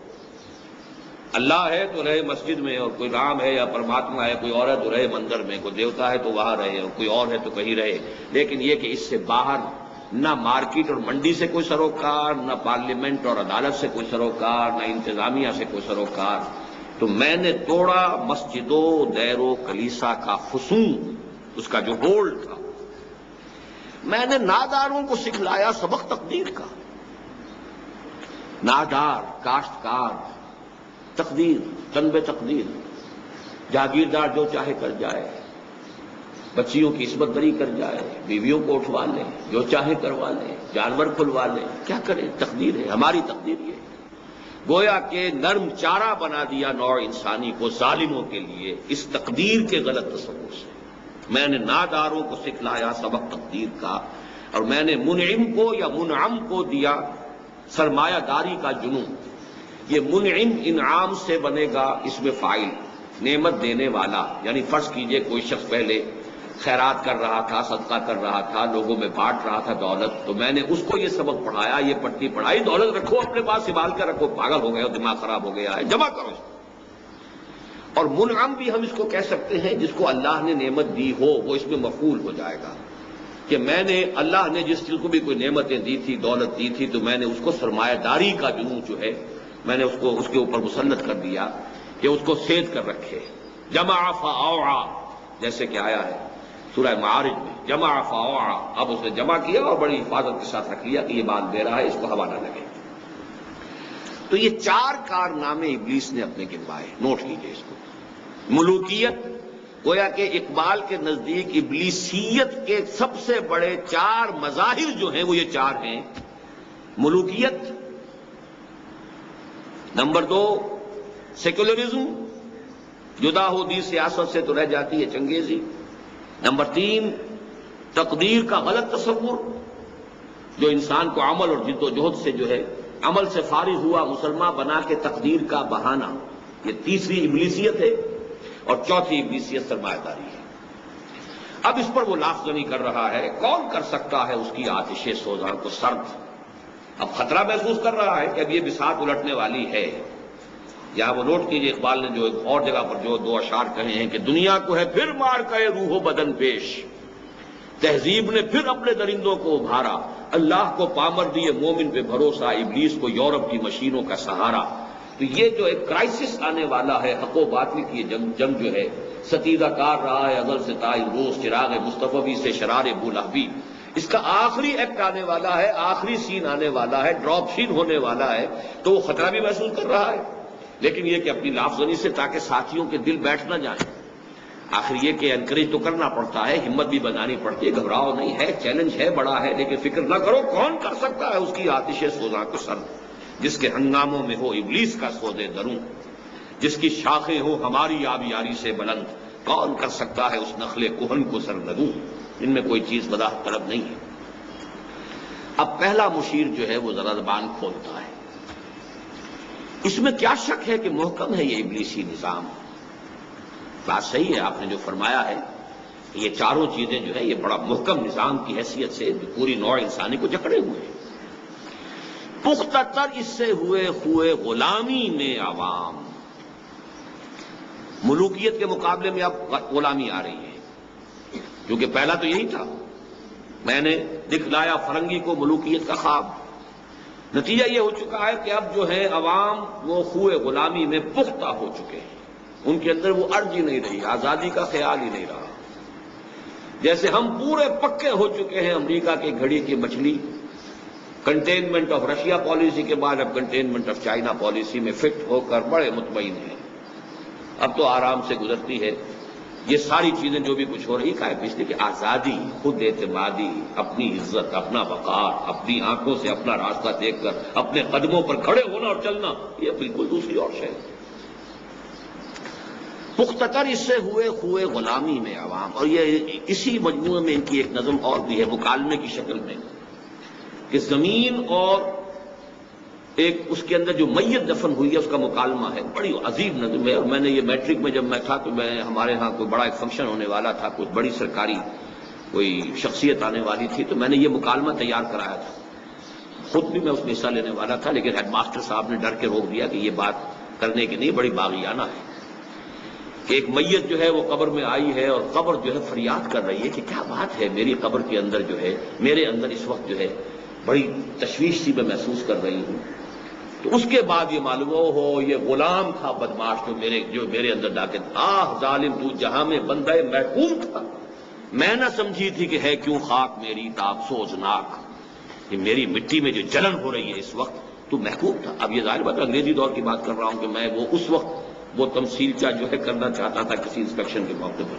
اللہ ہے تو رہے مسجد میں، اور کوئی رام ہے یا پرماتما ہے، کوئی اور ہے تو رہے مندر میں، کوئی دیوتا ہے تو وہاں رہے، اور کوئی اور ہے تو کہیں رہے. لیکن یہ کہ اس سے باہر نہ مارکیٹ اور منڈی سے کوئی سروکار، نہ پارلیمنٹ اور عدالت سے کوئی سروکار، نہ انتظامیہ سے کوئی سروکار. تو میں نے توڑا مسجدوں، دیر و کلیسا کا خصوم، اس کا جو ہولڈ تھا. میں نے ناداروں کو سکھلایا سبق تقدیر کا. نادار، کاشتکار، تقدیر، تنبے تقدیر. جاگیردار جو چاہے کر جائے، بچیوں کی عصمت دری کر جائے، بیویوں کو اٹھوا لے، جو چاہے کروا لے، جانور کھلوا لے، کیا کرے، تقدیر ہے. ہماری تقدیر یہ گویا کہ نرم چارہ بنا دیا نوع انسانی کو ظالموں کے لیے اس تقدیر کے غلط تصور سے. میں نے ناداروں کو سکھلایا سبق تقدیر کا، اور میں نے منعم کو یا منعم کو دیا سرمایہ داری کا جنون. یہ منعم انعام سے بنے گا، اس میں فاعل نعمت دینے والا. یعنی فرض کیجئے کوئی شخص پہلے خیرات کر رہا تھا، صدقہ کر رہا تھا، لوگوں میں بانٹ رہا تھا دولت، تو میں نے اس کو یہ سبق پڑھایا، یہ پٹی پڑھائی، دولت رکھو اپنے پاس، سنبھال کر رکھو، پاگل ہو گئے ہو، دماغ خراب ہو گیا ہے، جمع کرو اس کو. اور منعم بھی ہم اس کو کہہ سکتے ہیں جس کو اللہ نے نعمت دی ہو، وہ اس میں مفعول ہو جائے گا کہ میں نے، اللہ نے جس چیز کو بھی کوئی نعمتیں دی تھی، دولت دی تھی، تو میں نے اس کو سرمایہ داری کا جنون جو ہے میں نے اس کو اس کے اوپر مسلط کر دیا کہ اس کو سید کر رکھے. جمع فاوعا، جیسے کہ آیا ہے سورہ معارج میں، جمع فاوعا. اب اس نے جمع کیا اور بڑی حفاظت کے ساتھ رکھ لیا کہ یہ بات دے رہا ہے، اس کو ہوا نہ لگے. تو یہ 4 کارنامے ابلیس نے اپنے گنوائے، نوٹ کیجئے اس کو. ملوکیت، گویا کہ اقبال کے نزدیک ابلیسیت کے سب سے بڑے 4 مظاہر جو ہیں وہ یہ 4 ہیں. ملوکیت، نمبر 2 سیکولرزم، جدا ہو دی سیاست سے تو رہ جاتی ہے چنگیزی. نمبر 3 تقدیر کا غلط تصور، جو انسان کو عمل اور جد و جہد سے جو ہے عمل سے فارغ ہوا مسلمان بنا کے تقدیر کا بہانہ. یہ تیسری ابلیسیت ہے. اور چوتھی ابلیسیت سرمایہ داری ہے. اب اس پر وہ لافزنی کر رہا ہے، کون کر سکتا ہے اس کی آتش سوزاں کو سرد. اب خطرہ محسوس کر رہا ہے کہ اب یہ بساط الٹنے والی ہے. یہاں وہ نوٹ کیجئے اقبال نے جو ایک اور جگہ پر جو 2 اشعار کہے ہیں کہ دنیا کو ہے پھر مار کے روح و بدن پیش، تہذیب نے پھر اپنے درندوں کو ابھارا، اللہ کو پامر دیے مومن پہ بھروسہ، ابلیس کو یورپ کی مشینوں کا سہارا. تو یہ جو ایک کرائسس آنے والا ہے، حق و باطل کی جنگ جو ہے، ستیزہ کار رہا ہے ازل سے تا روز، چراغ مصطفی سے شرار بولہبی. اس کا آخری ایکٹ آنے والا ہے، آخری سین آنے والا ہے، ڈراپ سین ہونے والا ہے. تو وہ خطرہ بھی محسوس کر رہا ہے، لیکن یہ کہ اپنی لافزنی سے تاکہ ساتھیوں کے دل بیٹھ نہ جائیں. آخر یہ کہ انکریج تو کرنا پڑتا ہے، ہمت بھی بنانی پڑتی ہے. گھبراؤ نہیں ہے، چیلنج ہے، بڑا ہے، لیکن فکر نہ کرو. کون کر سکتا ہے اس کی آتش سوزاں کو سرد، جس کے ہنگاموں میں ہو ابلیس کا سودے دروں، جس کی شاخیں ہو ہماری آبیاری سے بلند. کون کر سکتا ہے اس نخل کہن کو سرنگوں. ان میں کوئی چیز وضاحت طلب نہیں ہے. اب پہلا مشیر جو ہے وہ ذرا زبان کھولتا ہے. اس میں کیا شک ہے کہ محکم ہے یہ ابلیسی نظام. بات صحیح ہے، آپ نے جو فرمایا ہے، یہ 4 چیزیں جو ہے یہ بڑا محکم نظام کی حیثیت سے پوری نوع انسانی کو جکڑے ہوئے ہیں. پختہ تر اس سے ہوئے غلامی میں عوام. ملوکیت کے مقابلے میں اب غلامی آ رہی ہے، کیونکہ پہلا تو یہی تھا، میں نے دکھلایا فرنگی کو ملوکیت کا خواب. نتیجہ یہ ہو چکا ہے کہ اب جو ہے عوام وہ خوئے غلامی میں پختہ ہو چکے ہیں. ان کے اندر وہ ارج ہی نہیں رہی، آزادی کا خیال ہی نہیں رہا. جیسے ہم پورے پکے ہو چکے ہیں امریکہ کی گھڑی کی مچھلی. کنٹینمنٹ آف رشیا پالیسی کے بعد اب کنٹینمنٹ آف چائنا پالیسی میں فٹ ہو کر بڑے مطمئن ہیں. اب تو آرام سے گزرتی ہے. یہ ساری چیزیں جو بھی کچھ ہو رہی ہے اس لیے کہ آزادی، خود اعتمادی، اپنی عزت، اپنا وقار، اپنی آنکھوں سے اپنا راستہ دیکھ کر اپنے قدموں پر کھڑے ہونا اور چلنا، یہ بالکل دوسری اور شے. پختتر اس سے ہوئے خوئے غلامی میں عوام. اور یہ اسی مجموعے میں ان کی ایک نظم اور بھی ہے مکالمے کی شکل میں کہ زمین اور ایک اس کے اندر جو میت دفن ہوئی ہے اس کا مکالمہ ہے. بڑی عجیب نظم ہے. اور میں نے یہ میٹرک میں جب میں تھا تو ہمارے ہاں کوئی بڑا ایک فنکشن ہونے والا تھا, کوئی بڑی سرکاری کوئی شخصیت آنے والی تھی, تو میں نے یہ مکالمہ تیار کرایا تھا. خود بھی میں اس میں حصہ لینے والا تھا, لیکن ہیڈ ماسٹر صاحب نے ڈر کے روک دیا کہ یہ بات کرنے کی نہیں, بڑی باغیانہ ہے کہ ایک میت جو ہے وہ قبر میں آئی ہے اور قبر جو ہے فریاد کر رہی ہے کہ کیا بات ہے, میری قبر کے اندر جو ہے میرے اندر اس وقت جو ہے بڑی تشویش سی میں محسوس کر رہی ہوں. تو اس کے بعد یہ معلوم ہو یہ غلام تھا بدماش جو میرے اندر ڈاکے ظالم تو جہاں میں بندہ محکوم تھا, میں نہ سمجھی تھی کہ ہے کیوں خاک میری تاب سوزناک, کہ میری مٹی میں جو جلن ہو رہی ہے اس وقت تو محکوم تھا. اب یہ ظاہر بات انگریزی دور کی بات کر رہا ہوں کہ میں وہ اس وقت وہ تمثیل جو ہے کرنا چاہتا تھا کسی انسپیکشن کے موقع پر.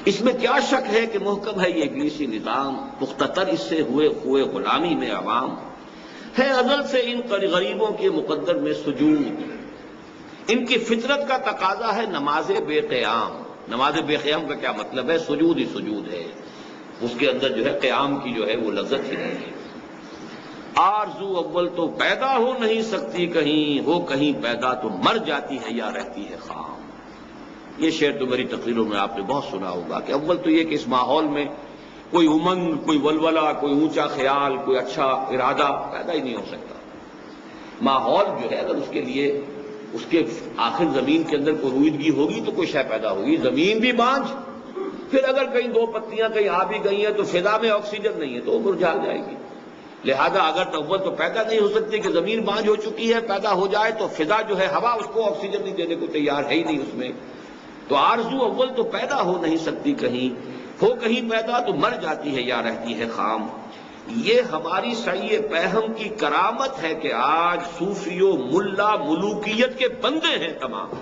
اس میں کیا شک ہے کہ محکم ہے یہ ابلیسی نظام, پختتر اس سے ہوئے غلامی میں عوام ہے ازل سے ان غریبوں کے مقدر میں سجود. ان کی فطرت کا تقاضا ہے نماز بے قیام. نماز بے قیام کا کیا مطلب ہے؟ سجود ہی سجود ہے, اس کے اندر جو ہے قیام کی جو ہے وہ لذت ہی نہیں ہے. آرزو اول تو پیدا ہو نہیں سکتی کہیں, ہو کہیں پیدا تو مر جاتی ہے یا رہتی ہے خام. یہ شعر تو میری تقریروں میں آپ نے بہت سنا ہوگا کہ اول تو یہ کہ اس ماحول میں کوئی امنگ, کوئی ولولہ, کوئی اونچا خیال, کوئی اچھا ارادہ پیدا ہی نہیں ہو سکتا. ماحول جو ہے اگر اس کے لیے اس کے آخر زمین کے اندر کوئی رویدگی ہوگی تو کوئی شے پیدا ہوگی. زمین بھی بانجھ, پھر اگر کہیں دو پتیاں کہیں آ بھی گئی ہیں تو فضا میں آکسیجن نہیں ہے تو وہ مرجھا جائے گی. لہذا اگر اول تو پیدا نہیں ہو سکتی کہ زمین بانجھ ہو چکی ہے, پیدا ہو جائے تو فضا جو ہے ہوا اس کو آکسیجن نہیں دینے کو تیار ہے ہی نہیں اس میں. تو آرزو اول تو پیدا ہو نہیں سکتی کہیں, ہو کہیں پیدا تو مر جاتی ہے یا رہتی ہے خام. یہ ہماری سعی پہم کی کرامت ہے کہ آج صوفی و ملا ملوکیت کے بندے ہیں تمام.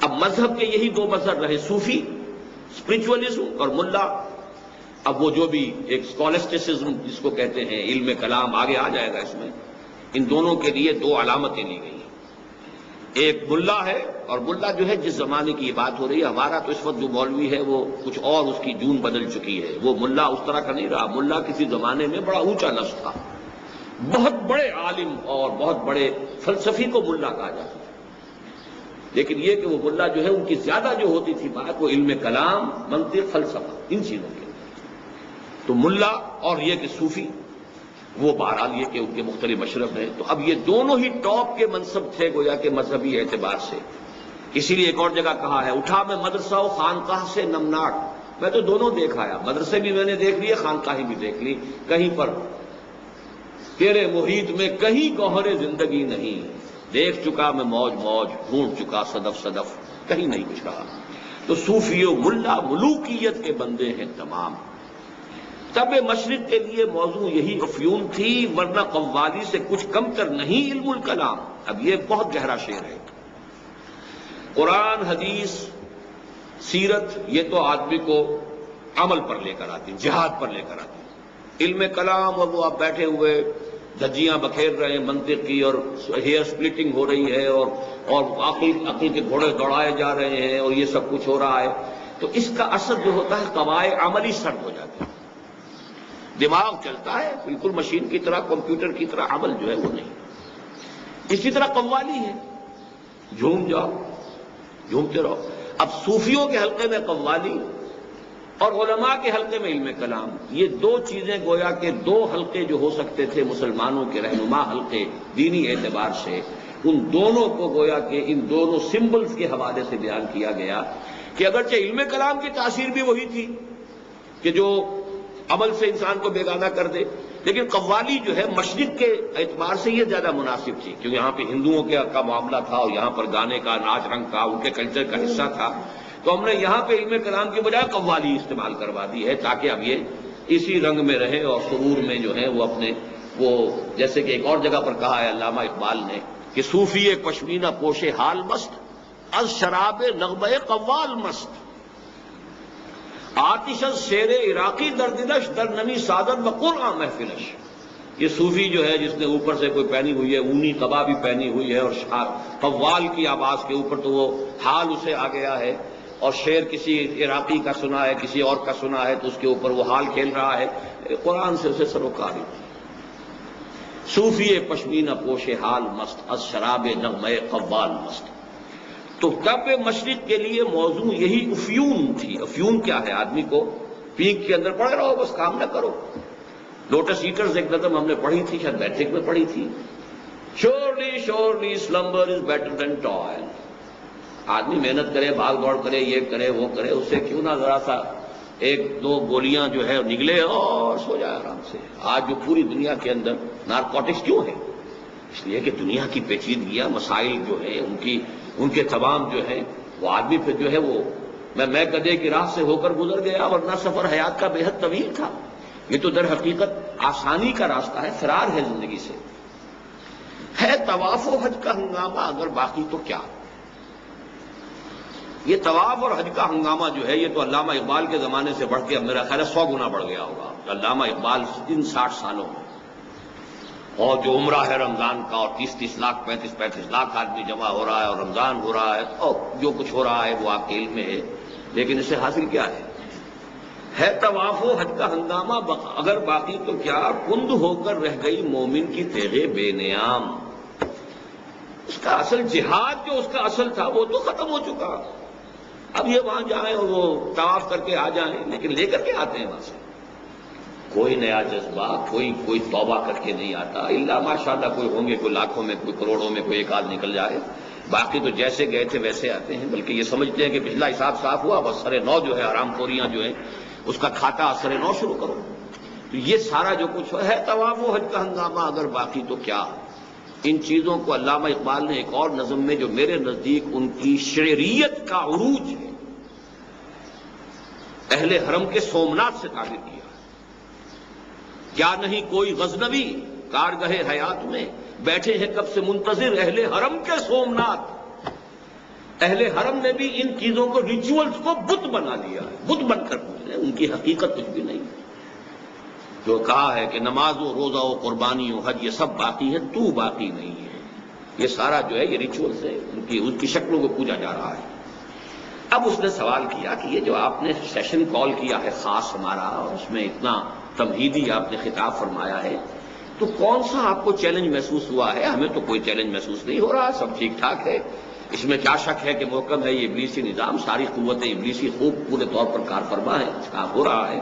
اب مذہب کے یہی دو مذہب رہے, صوفی اسپرچولیزم اور ملا. اب وہ جو بھی ایک اسکالسٹسزم جس کو کہتے ہیں, علم کلام آگے آ جائے گا اس میں, ان دونوں کے لیے دو علامتیں لی گئی. ایک ملا ہے, اور ملا جو ہے جس زمانے کی یہ بات ہو رہی ہے, ہمارا تو اس وقت جو مولوی ہے وہ کچھ اور اس کی جون بدل چکی ہے. وہ ملا اس طرح کا نہیں رہا. ملا کسی زمانے میں بڑا اونچا لفظ تھا, بہت بڑے عالم اور بہت بڑے فلسفی کو ملا کہا جاتا تھا. لیکن یہ کہ وہ ملا جو ہے ان کی زیادہ جو ہوتی تھی بات وہ علم کلام, منطق, فلسفہ, ان چیزوں کے. تو ملا اور یہ کہ صوفی, وہ بہرحال یہ کہ ان کے مختلف مشرب ہیں. تو اب یہ دونوں ہی ٹاپ کے منصب تھے گویا کہ مذہبی اعتبار سے. اسی لیے ایک اور جگہ کہا ہے اٹھا میں مدرسہ و خانقاہ سے نمناک. میں تو دونوں دیکھ آیا, مدرسے بھی میں نے دیکھ لیے, خانقاہیں بھی دیکھ لی. کہیں پر تیرے محیط میں کہیں گوہر زندگی نہیں, دیکھ چکا میں موج موج, ڈھونڈ چکا صدف صدف, کہیں نہیں کچھ رہا. تو صوفی و ملا ملوکیت کے بندے ہیں تمام. تب مشرق کے لیے موضوع یہی افیون تھی, ورنہ قوالی سے کچھ کم تر نہیں علم الکلام. اب یہ بہت گہرا شعر ہے. قرآن, حدیث, سیرت, یہ تو آدمی کو عمل پر لے کر آتی, جہاد پر لے کر آتی. علم کلام اور وہ آپ بیٹھے ہوئے دھجیاں بکھیر رہے ہیں منطق کی, اور ہیئر سپلٹنگ ہو رہی ہے, اور عقل کے گھوڑے دوڑائے جا رہے ہیں, اور یہ سب کچھ ہو رہا ہے. تو اس کا اثر جو ہوتا ہے قواعد عملی سرد ہو جاتے ہیں. دماغ چلتا ہے بالکل مشین کی طرح, کمپیوٹر کی طرح, عمل جو ہے وہ نہیں. اسی طرح قوالی ہے, جھوم جاؤ, جھومتے رہو. اب صوفیوں کے حلقے میں قوالی اور علماء کے حلقے میں علم کلام, یہ دو چیزیں گویا کہ دو حلقے جو ہو سکتے تھے مسلمانوں کے رہنما حلقے دینی اعتبار سے, ان دونوں کو گویا کہ ان دونوں سمبلز کے حوالے سے بیان کیا گیا کہ اگرچہ علم کلام کی تاثیر بھی وہی تھی کہ جو عمل سے انسان کو بیگانہ کر دے, لیکن قوالی جو ہے مشرق کے اعتبار سے یہ زیادہ مناسب تھی, کیونکہ یہاں پہ ہندوؤں کا معاملہ تھا اور یہاں پر گانے کا, ناچ رنگ کا, ان کے کلچر کا حصہ تھا. تو ہم نے یہاں پہ علم کلام کی بجائے قوالی استعمال کروا دی ہے تاکہ اب یہ اسی رنگ میں رہے اور سرور میں جو ہے وہ اپنے وہ, جیسے کہ ایک اور جگہ پر کہا ہے علامہ اقبال نے کہ صوفی پشمینہ پوش حال مست, از شراب نغمہ قوال مست, آتش از شیر عراقی در دلش در نمی سادن و قرآن محفلش. یہ صوفی جو ہے جس نے اوپر سے کوئی پہنی ہوئی ہے اونی قبا بھی پہنی ہوئی ہے اور قوال کی آواز کے اوپر تو وہ حال اسے آ گیا ہے، اور شعر کسی عراقی کا سنا ہے کسی اور کا سنا ہے تو اس کے اوپر وہ حال کھیل رہا ہے، قرآن سے اسے سروکاری تھی۔ صوفی پشمینہ پوش حال مست، از شراب نغمہ قوال مست۔ تو کعبہ مشرق کے لیے موضوع یہی افیون تھی۔ افیون کیا ہے؟ آدمی کو پینک کے اندر پڑے رہو، بس کام نہ کرو۔ لوٹس ایٹرز ایک نظم ہم نے پڑھی تھی، شاید میٹرک میں پڑھی تھی، surely surely slumber is better than toil. آدمی محنت کرے، بھاگ دوڑ کرے، یہ کرے وہ کرے، اس سے کیوں نہ ذرا سا ایک دو گولیاں جو ہے نگلے اور سو جائے آرام سے۔ آج جو پوری دنیا کے اندر نارکوٹکس کیوں ہیں؟ اس لیے کہ دنیا کی پیچیدگیاں مسائل جو ہیں ان کے تمام جو ہیں وہ آدمی پھر جو ہے وہ میں گدھے کی راہ سے ہو کر گزر گیا، ورنہ سفر حیات کا بے حد طویل تھا۔ یہ تو در حقیقت آسانی کا راستہ ہے، فرار ہے زندگی سے۔ ہے طواف و حج کا ہنگامہ اگر باقی تو کیا؟ یہ طواف اور حج کا ہنگامہ جو ہے یہ تو علامہ اقبال کے زمانے سے بڑھ کے اب میرا خیال ہے 100 گنا بڑھ گیا ہوگا۔ علامہ اقبال ان 60 سالوں میں، اور جو عمرہ ہے رمضان کا، اور 30 لاکھ 35 لاکھ آدمی جمع ہو رہا ہے، اور رمضان ہو رہا ہے، اور جو کچھ ہو رہا ہے وہ آپ کے علم میں ہے، لیکن اسے حاصل کیا ہے طواف و حج کا ہنگامہ اگر باقی تو کیا؟ کند ہو کر رہ گئی مومن کی تیغ بے نیام۔ اس کا اصل جہاد جو اس کا اصل تھا وہ تو ختم ہو چکا۔ اب یہ وہاں جائیں اور وہ طواف کر کے آ جائیں، لیکن لے کر کے آتے ہیں وہاں سے کوئی نیا جذبہ، کوئی توبہ کر کے نہیں آتا، الا ماشاءاللہ کوئی ہوں گے، کوئی لاکھوں میں، کوئی کروڑوں میں، کوئی ایک آدھ نکل جائے، باقی تو جیسے گئے تھے ویسے آتے ہیں۔ بلکہ یہ سمجھتے ہیں کہ پچھلا حساب صاف ہوا، بس سر نو جو ہے حرام خوریاں جو ہیں اس کا کھاتا سر نو شروع کرو۔ تو یہ سارا جو کچھ ہے طواف و حج کا ہنگامہ اگر باقی تو کیا؟ ان چیزوں کو علامہ اقبال نے ایک اور نظم میں جو میرے نزدیک ان کی شعریت کا عروج ہے، اہل حرم کے سومنات سے تعبیر کیا۔ کیا نہیں کوئی غزنوی کارگہ حیات میں، بیٹھے ہیں کب سے منتظر اہل حرم کے سومنات۔ اہل حرم نے بھی ان چیزوں کو، ریچولز کو بت بنا لیا ہے، بت بن کر پوچھ ان کی حقیقت کچھ بھی نہیں۔ جو کہا ہے کہ نماز و روزہ و قربانی و حج یہ سب باقی ہے، تو باقی نہیں ہے۔ یہ سارا جو ہے یہ ریچولز ہے، ان کی شکلوں کو پوجا جا رہا ہے۔ اب اس نے سوال کیا کہ یہ جو آپ نے سیشن کال کیا ہے خاص ہمارا، اور اس میں اتنا تمہیدی آپ نے خطاب فرمایا ہے، تو کون سا آپ کو چیلنج محسوس ہوا ہے؟ ہمیں تو کوئی چیلنج محسوس نہیں ہو رہا، سب ٹھیک ٹھاک ہے۔ اس میں کیا شک ہے کہ محکم ہے یہ ابلیسی نظام، ساری قوتیں ابلیسی خوب پورے طور پر کار فرما ہے، کام ہو رہا ہے۔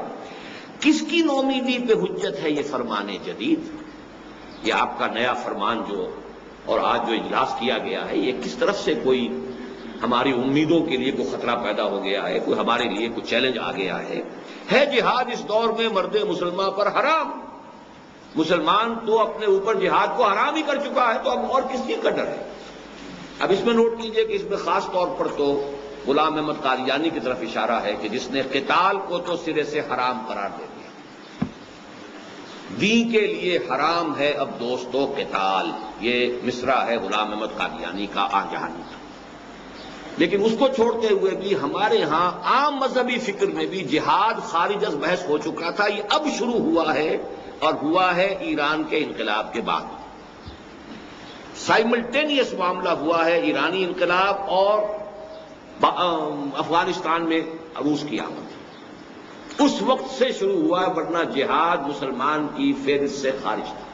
کس کی نومیدی پہ حجت ہے یہ فرمان جدید؟ یہ آپ کا نیا فرمان جو اور آج جو اجلاس کیا گیا ہے، یہ کس طرف سے کوئی ہماری امیدوں کے لیے کوئی خطرہ پیدا ہو گیا ہے، کوئی ہمارے لیے کوئی چیلنج آ گیا ہے جہاد اس دور میں مرد مسلمان پر حرام۔ مسلمان تو اپنے اوپر جہاد کو حرام ہی کر چکا ہے، تو اب اور کس چیز کا ڈر ہے؟ اب اس میں نوٹ کیجئے کہ اس میں خاص طور پر تو غلام احمد قادیانی کی طرف اشارہ ہے کہ جس نے قتال کو تو سرے سے حرام قرار دے دیا۔ دین کے لیے حرام ہے اب دوستو قتال، یہ مصرع ہے غلام احمد قادیانی کا آجانی کا۔ لیکن اس کو چھوڑتے ہوئے بھی ہمارے ہاں عام مذہبی فکر میں بھی جہاد خارج از بحث ہو چکا تھا، یہ اب شروع ہوا ہے، اور ہوا ہے ایران کے انقلاب کے بعد۔ سائملٹینیس معاملہ ہوا ہے ایرانی انقلاب اور افغانستان میں روس کی آمد، اس وقت سے شروع ہوا ہے، ورنہ جہاد مسلمان کی فہرست سے خارج تھا۔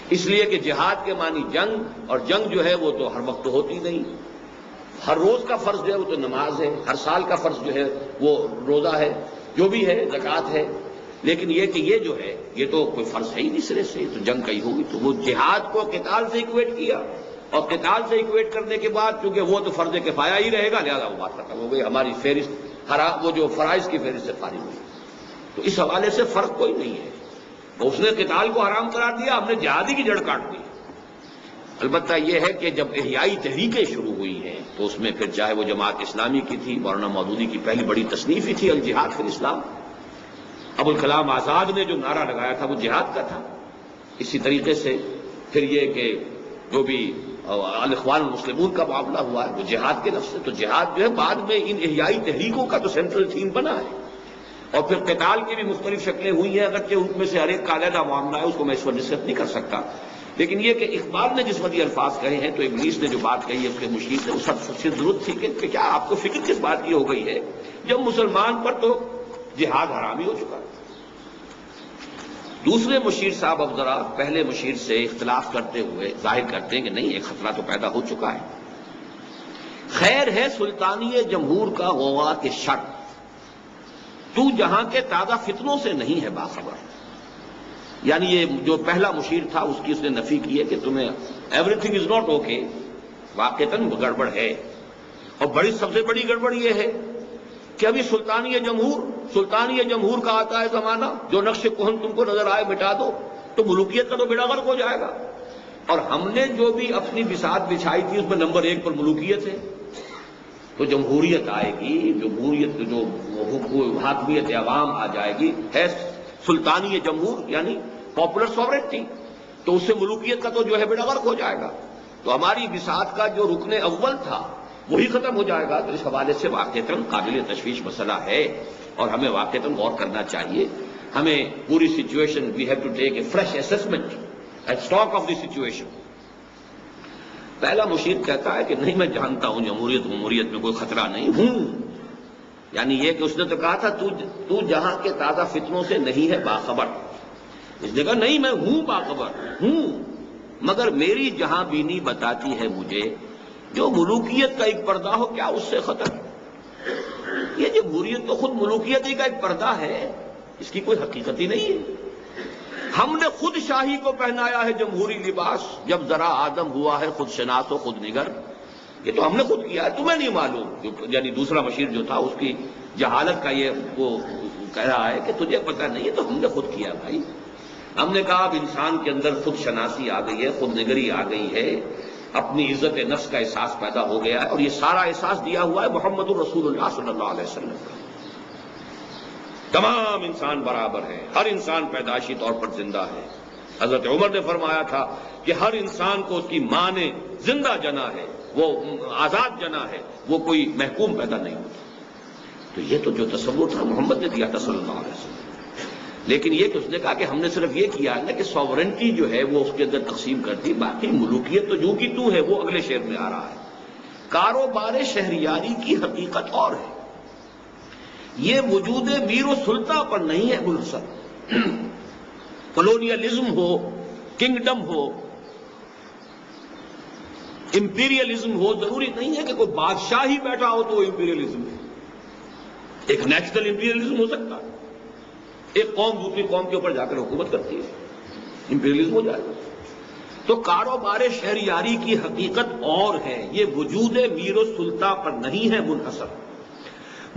اس لیے کہ جہاد کے معنی جنگ، اور جنگ جو ہے وہ تو ہر وقت ہوتی نہیں، ہر روز کا فرض جو ہے وہ تو نماز ہے، ہر سال کا فرض جو ہے وہ روزہ ہے، جو بھی ہے زکوٰۃ ہے، لیکن یہ کہ یہ جو ہے یہ تو کوئی فرض ہے ہی نہیں سرے سے، تو جنگ کا ہی ہوگی۔ تو وہ جہاد کو قتال سے ایکویٹ کیا، اور قتال سے ایکویٹ کرنے کے بعد چونکہ وہ تو فرض کفایہ ہی رہے گا، لہذا وہ بات ختم ہو گئی، ہماری فہرست وہ جو فرائض کی فہرست سے خارج ہوئی۔ تو اس حوالے سے فرق کوئی نہیں ہے، اس نے قتال کو حرام قرار دیا، ہم نے جہادی کی جڑ کاٹ دی۔ البتہ یہ ہے کہ جب احیائی تحریکیں شروع ہوئی ہیں تو اس میں پھر چاہے وہ جماعت اسلامی کی تھی، مولانا مودودی کی پہلی بڑی تصنیف ہی تھی الجہاد فی الاسلام، ابوالکلام آزاد نے جو نعرہ لگایا تھا وہ جہاد کا تھا۔ اسی طریقے سے پھر یہ کہ جو بھی الاخوان المسلمون کا معاملہ ہوا ہے وہ جہاد کے لفظ سے، تو جہاد جو ہے بعد میں ان احیائی تحریکوں کا تو سینٹرل تھیم بنا ہے، اور پھر قتال کی بھی مختلف شکلیں ہوئی ہیں، اگرچہ ان میں سے ہر ایک کا علیحدہ معاملہ ہے، اس کو میں اس وقت نصیحت نہیں کر سکتا، لیکن یہ کہ اقبال نے جس وقت یہ الفاظ کہے ہیں تو ابلیس نے جو بات کہی ہے اس کے مشیر نے اس سب سے ضرورت تھی کہ کیا آپ کو فکر کس بات کی ہو گئی ہے جب مسلمان پر تو جہاد حرام ہی ہو چکا ہے۔ دوسرے مشیر صاحب اب ذرا پہلے مشیر سے اختلاف کرتے ہوئے ظاہر کرتے ہیں کہ نہیں، ایک خطرہ تو پیدا ہو چکا ہے۔ خیر ہے سلطانی جمہور کا غوا کے شر، تو جہاں کے تازہ فتنوں سے نہیں ہے باخبر۔ یعنی یہ جو پہلا مشیر تھا اس کی اس نے نفی کی ہے کہ تمہیں everything is not okay, واقعتاً گڑبڑ ہے، اور سب سے بڑی گڑبڑ یہ ہے کہ ابھی سلطانی جمہور کا آتا ہے زمانہ، جو نقش کہن تم کو نظر آئے مٹا دو، تو ملوکیت کا تو بیڑا غرق ہو جائے گا۔ اور ہم نے جو بھی اپنی بساط بچھائی تھی اس میں نمبر 1 پر ملوکیت ہے، تو جمہوریت آئے گی، جمہوریت جو حاکمیت عوام آ جائے گی، ہے سلطانی جمہور یعنی پاپولر سوورنٹی، تو اس سے ملوکیت کا تو جو ہے بیڑا غرق ہو جائے گا۔ تو ہماری بساط کا جو رکن اول تھا وہی ختم ہو جائے گا۔ تو اس حوالے سے واقعتاً قابل تشویش مسئلہ ہے اور ہمیں واقعتاً غور کرنا چاہیے۔ ہمیں پوری situation we have to take a fresh assessment and stock of the situation. پہلا مشیر کہتا ہے کہ نہیں، میں جانتا ہوں جمہوریت میں کوئی خطرہ نہیں ہوں، یعنی یہ کہ اس نے تو کہا تھا تو جہاں کے تازہ فتنوں سے نہیں ہے باخبر، اس نے کہا نہیں میں ہوں باخبر ہوں، مگر میری جہاں بینی بتاتی ہے مجھے جو ملوکیت کا ایک پردہ ہو کیا اس سے خطر۔ یہ جمہوریت تو خود ملوکیت ہی کا ایک پردہ ہے، اس کی کوئی حقیقت ہی نہیں ہے۔ ہم نے خود شاہی کو پہنایا ہے جمہوری لباس، جب ذرا آدم ہوا ہے خود شناس و خود نگر، یہ تو ہم نے خود کیا ہے، تمہیں نہیں معلوم۔ یعنی دوسرا مشیر جو تھا اس کی جہالت کا یہ وہ کہہ رہا ہے کہ تجھے پتہ نہیں ہے، تو ہم نے خود کیا بھائی۔ ہم نے کہا اب انسان کے اندر خود شناسی آ گئی ہے، خود نگری آ گئی ہے، اپنی عزت نفس کا احساس پیدا ہو گیا ہے، اور یہ سارا احساس دیا ہوا ہے محمد الرسول اللہ صلی اللہ علیہ وسلم کا۔ تمام انسان برابر ہیں، ہر انسان پیدائشی طور پر زندہ ہے۔ حضرت عمر نے فرمایا تھا کہ ہر انسان کو اس کی ماں نے زندہ جنا ہے، وہ آزاد جنا ہے، وہ کوئی محکوم پیدا نہیں ہوتا۔ تو یہ تو جو تصور تھا محمد نے دیا تھا صلی اللہ علیہ وسلم۔ لیکن یہ کہ اس نے کہا کہ ہم نے صرف یہ کیا ہے نا کہ سوورنٹی جو ہے وہ اس کے اندر تقسیم کر دی، باقی ملوکیت تو جو کی تو ہے، وہ اگلے شعر میں آ رہا ہے۔ کاروبار شہریاری کی حقیقت اور ہے، یہ وجود میر و سلطہ پر نہیں ہے منحصر۔ کلونیلزم ہو، کنگڈم ہو، امپیریلزم ہو، ضروری نہیں ہے کہ کوئی بادشاہ ہی بیٹھا ہو تو وہ امپیریلزم ہے۔ ایک نیشنل امپیریلزم ہو سکتا ہے، ایک قوم دوسری قوم کے اوپر جا کر حکومت کرتی ہے، امپیریلزم ہو جائے گا۔ تو کاروبار شہریاری کی حقیقت اور ہے، یہ وجود میر و سلطہ پر نہیں ہے منحصر۔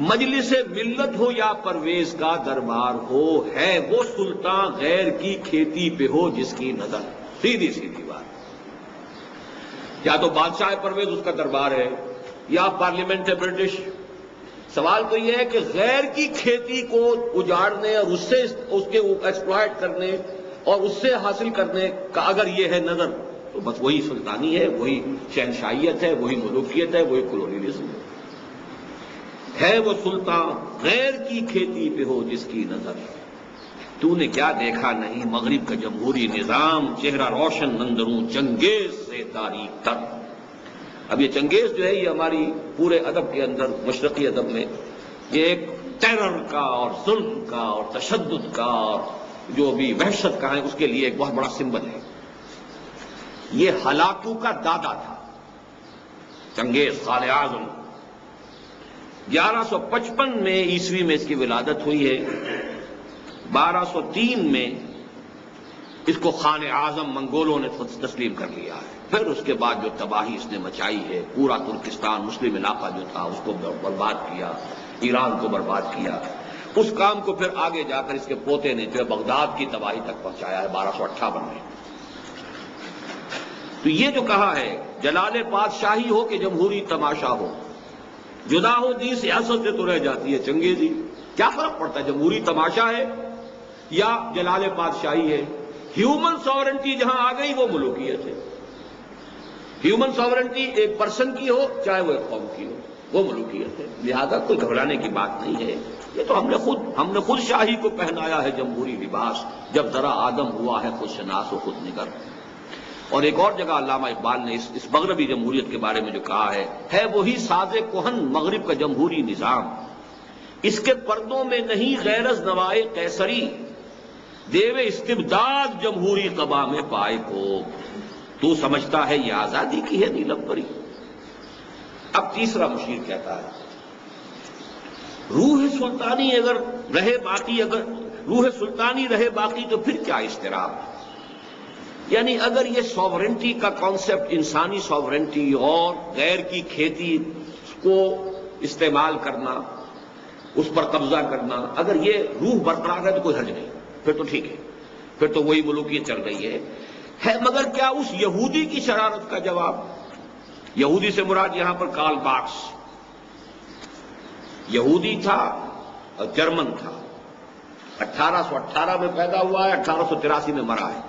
مجلس ملت ہو یا پرویز کا دربار ہو، ہے وہ سلطان غیر کی کھیتی پہ ہو جس کی نظر۔ سیدھی سیدھی بات، یا تو بادشاہ پرویز اس کا دربار ہے یا پارلیمنٹ ہے برٹش۔ سوال تو یہ ہے کہ غیر کی کھیتی کو اجاڑنے اور اس سے اس کے ایکسپلائٹ کرنے اور اس سے حاصل کرنے کا اگر یہ ہے نظر، تو بس وہی سلطانی ہے، وہی شہنشاہیت ہے، وہی ملوکیت ہے، وہی کلونیلزم ہے وہ سلطان غیر کی کھیتی پہ ہو جس کی نظر۔ تو نے کیا دیکھا نہیں مغرب کا جمہوری نظام، چہرہ روشن اندروں چنگیز سے تاریخ تک۔ اب یہ چنگیز جو ہے یہ ہماری پورے ادب کے اندر، مشرقی ادب میں، یہ ایک ٹیرر کا اور ظلم کا اور تشدد کا اور جو بھی وحشت کا ہے اس کے لیے ایک بہت بڑا سمبل ہے۔ یہ ہلاکو کا دادا تھا چنگیز خال اعظم۔ 1155 میں عیسوی میں اس کی ولادت ہوئی ہے، 1203 میں اس کو خان اعظم منگولوں نے تسلیم کر لیا ہے۔ پھر اس کے بعد جو تباہی اس نے مچائی ہے، پورا ترکستان مسلم علاقہ جو تھا اس کو برباد کیا، ایران کو برباد کیا، اس کام کو پھر آگے جا کر اس کے پوتے نے جو ہے بغداد کی تباہی تک پہنچایا ہے 1258 میں۔ تو یہ جو کہا ہے جلال پادشاہی ہو کہ جمہوری تماشا ہو، جدا ہو دی سیاست سے تو رہ جاتی ہے چنگیزی۔ کیا فرق پڑتا ہے جمہوری تماشا ہے یا جلال پادشاہی ہے؟ ہیومن ساورنٹی جہاں آ گئی وہ ملوکیت ہے۔ ہیومن ساورنٹی ایک پرسن کی ہو چاہے وہ ایک قوم کی ہو، وہ ملوکیت ہے، لہذا کوئی گھبرانے کی بات نہیں ہے۔ یہ تو ہم نے خود شاہی کو پہنایا ہے جمہوری لباس، جب ذرا آدم ہوا ہے خود شناس و خود نگر۔ اور ایک اور جگہ علامہ اقبال نے اس مغربی جمہوریت کے بارے میں جو کہا ہے وہی ساز کہن مغرب کا جمہوری نظام، اس کے پردوں میں نہیں غیرز نوائے قیصری، دیو استبداد جمہوری قبا میں پائے کو۔ تو سمجھتا ہے یہ آزادی کی ہے نیلم پری۔ اب تیسرا مشیر کہتا ہے روح سلطانی اگر رہے باقی، اگر روح سلطانی رہے باقی تو پھر کیا اضطراب؟ یعنی اگر یہ سوورنٹی کا کانسیپٹ، انسانی سوورنٹی اور غیر کی کھیتی کو استعمال کرنا، اس پر قبضہ کرنا، اگر یہ روح برقرار ہے تو کوئی حرج نہیں، پھر تو ٹھیک ہے، پھر تو وہی ملوکیت چل رہی ہے۔ مگر کیا اس یہودی کی شرارت کا جواب؟ یہودی سے مراد یہاں پر کارل مارکس یہودی تھا، جرمن تھا، 1818 میں پیدا ہوا ہے، 1883 میں مرا ہے۔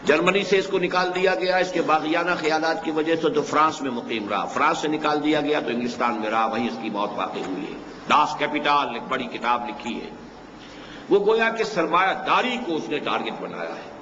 جرمنی سے اس کو نکال دیا گیا اس کے باغیانہ خیالات کی وجہ سے، تو فرانس میں مقیم رہا، فرانس سے نکال دیا گیا تو انگلستان میں رہا، وہیں اس کی موت واقع ہوئی ہے۔ ڈاس کیپیٹال ایک بڑی کتاب لکھی ہے، وہ گویا کہ سرمایہ داری کو اس نے ٹارگٹ بنایا ہے۔